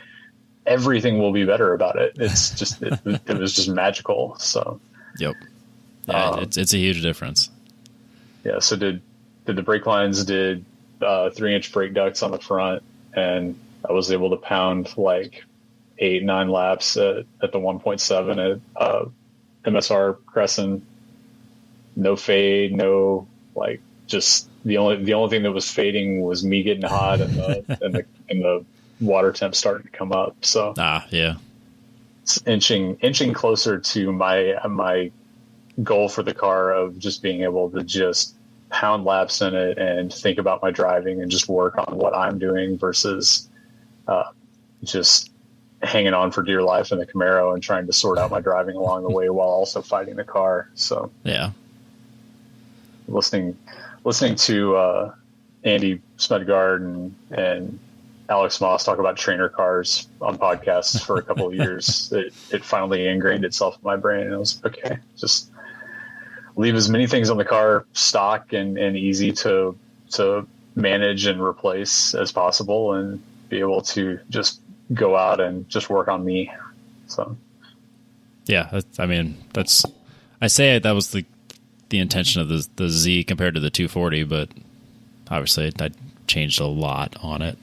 everything will be better about it. It's just it was just magical. So yep, yeah, it's a huge difference. Yeah, so did the brake lines, did 3-inch brake ducts on the front, and I was able to pound like 8-9 laps at the 1.7 at MSR Crescent. No fade, no, like, just the only thing that was fading was me getting hot and the water temp starting to come up. So yeah, it's inching closer to my goal for the car of just being able to just pound laps in it and think about my driving and just work on what I'm doing versus just hanging on for dear life in the Camaro and trying to sort out my driving along the way while also fighting the car. So yeah, listening to Andy Smedgard and Alex Moss talk about trainer cars on podcasts for a couple of years, it finally ingrained itself in my brain, and I was okay, just leave as many things on the car stock and easy to manage and replace as possible, and be able to just go out and just work on me. So yeah, I say that was the intention of the Z compared to the 240, but obviously I changed a lot on it.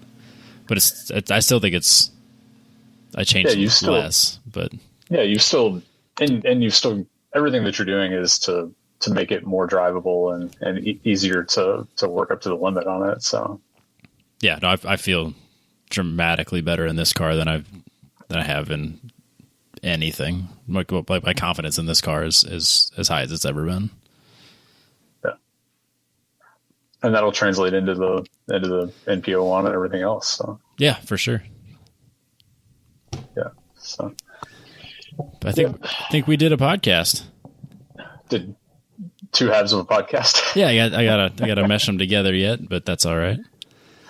But I still think I changed less. But yeah, you still everything that you're doing is to make it more drivable and easier to work up to the limit on it. So yeah, no, I feel dramatically better in this car than I have in anything. Like my confidence in this car is as high as it's ever been. Yeah, and that'll translate into the NPO1 and everything else. So yeah, for sure. Yeah. So but I think we did a podcast. Did 2 halves of a podcast? Yeah, I gotta mesh them together yet, but that's all right.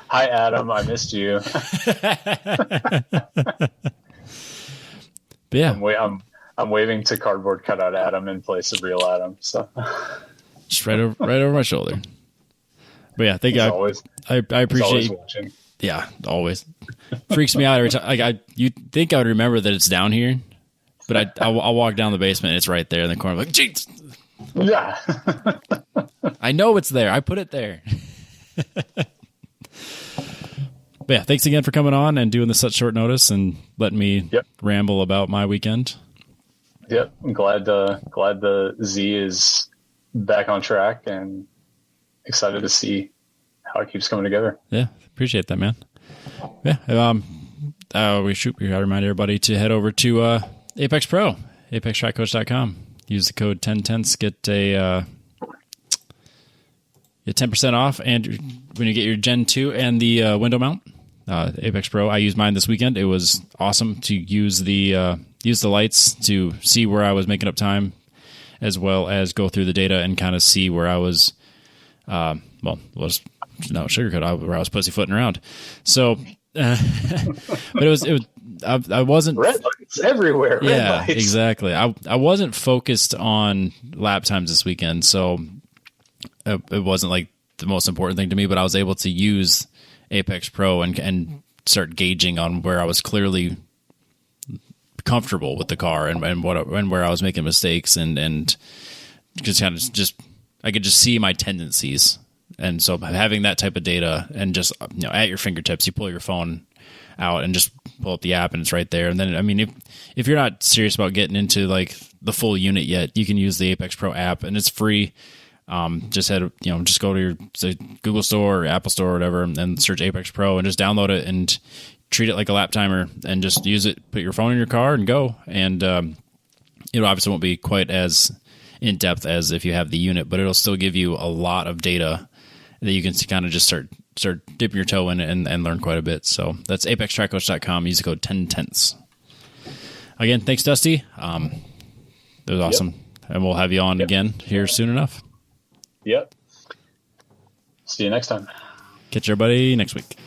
Hi, Adam. I missed you. But yeah, I'm waving to cardboard cutout Adam in place of real Adam. So just right over my shoulder. But yeah, I appreciate. Watching. Yeah, always freaks me out every time. Like you think I would remember that it's down here, but I'll walk down the basement and it's right there in the corner. I'm like, jeez. Yeah. I know it's there. I put it there. But yeah, thanks again for coming on and doing this such short notice and letting me ramble about my weekend. Yep. I'm glad the Z is back on track and excited to see how it keeps coming together. Yeah. Appreciate that, man. Yeah. We gotta remind everybody to head over to Apex Pro, apextrackcoach.com. Use the code 10tenths, get a 10% off, and when you get your Gen 2 and the window mount, Apex Pro. I used mine this weekend. It was awesome to use the lights to see where I was making up time, as well as go through the data and kind of see where I was, sugarcoat, where I was pussyfooting around. So, but I wasn't red lights everywhere. Yeah, lights. Exactly. I wasn't focused on lap times this weekend, so it wasn't like the most important thing to me. But I was able to use Apex Pro and start gauging on where I was clearly comfortable with the car and where I was making mistakes and just kind of I could just see my tendencies. And so having that type of data and just at your fingertips, you pull your phone out and just pull up the app and it's right there. And then, I mean, if you're not serious about getting into like the full unit yet, you can use the Apex Pro app and it's free. Just go to your Google Store or Apple Store or whatever and search Apex Pro and just download it and treat it like a lap timer and just use it, put your phone in your car and go. And it obviously won't be quite as in depth as if you have the unit, but it'll still give you a lot of data that you can kind of just start dipping your toe in and learn quite a bit. So that's apextrackcoach.com. Use the code 10tenths. Again, thanks, Dusty. It was awesome. And we'll have you on again here soon enough. Yep. See you next time. Catch everybody next week.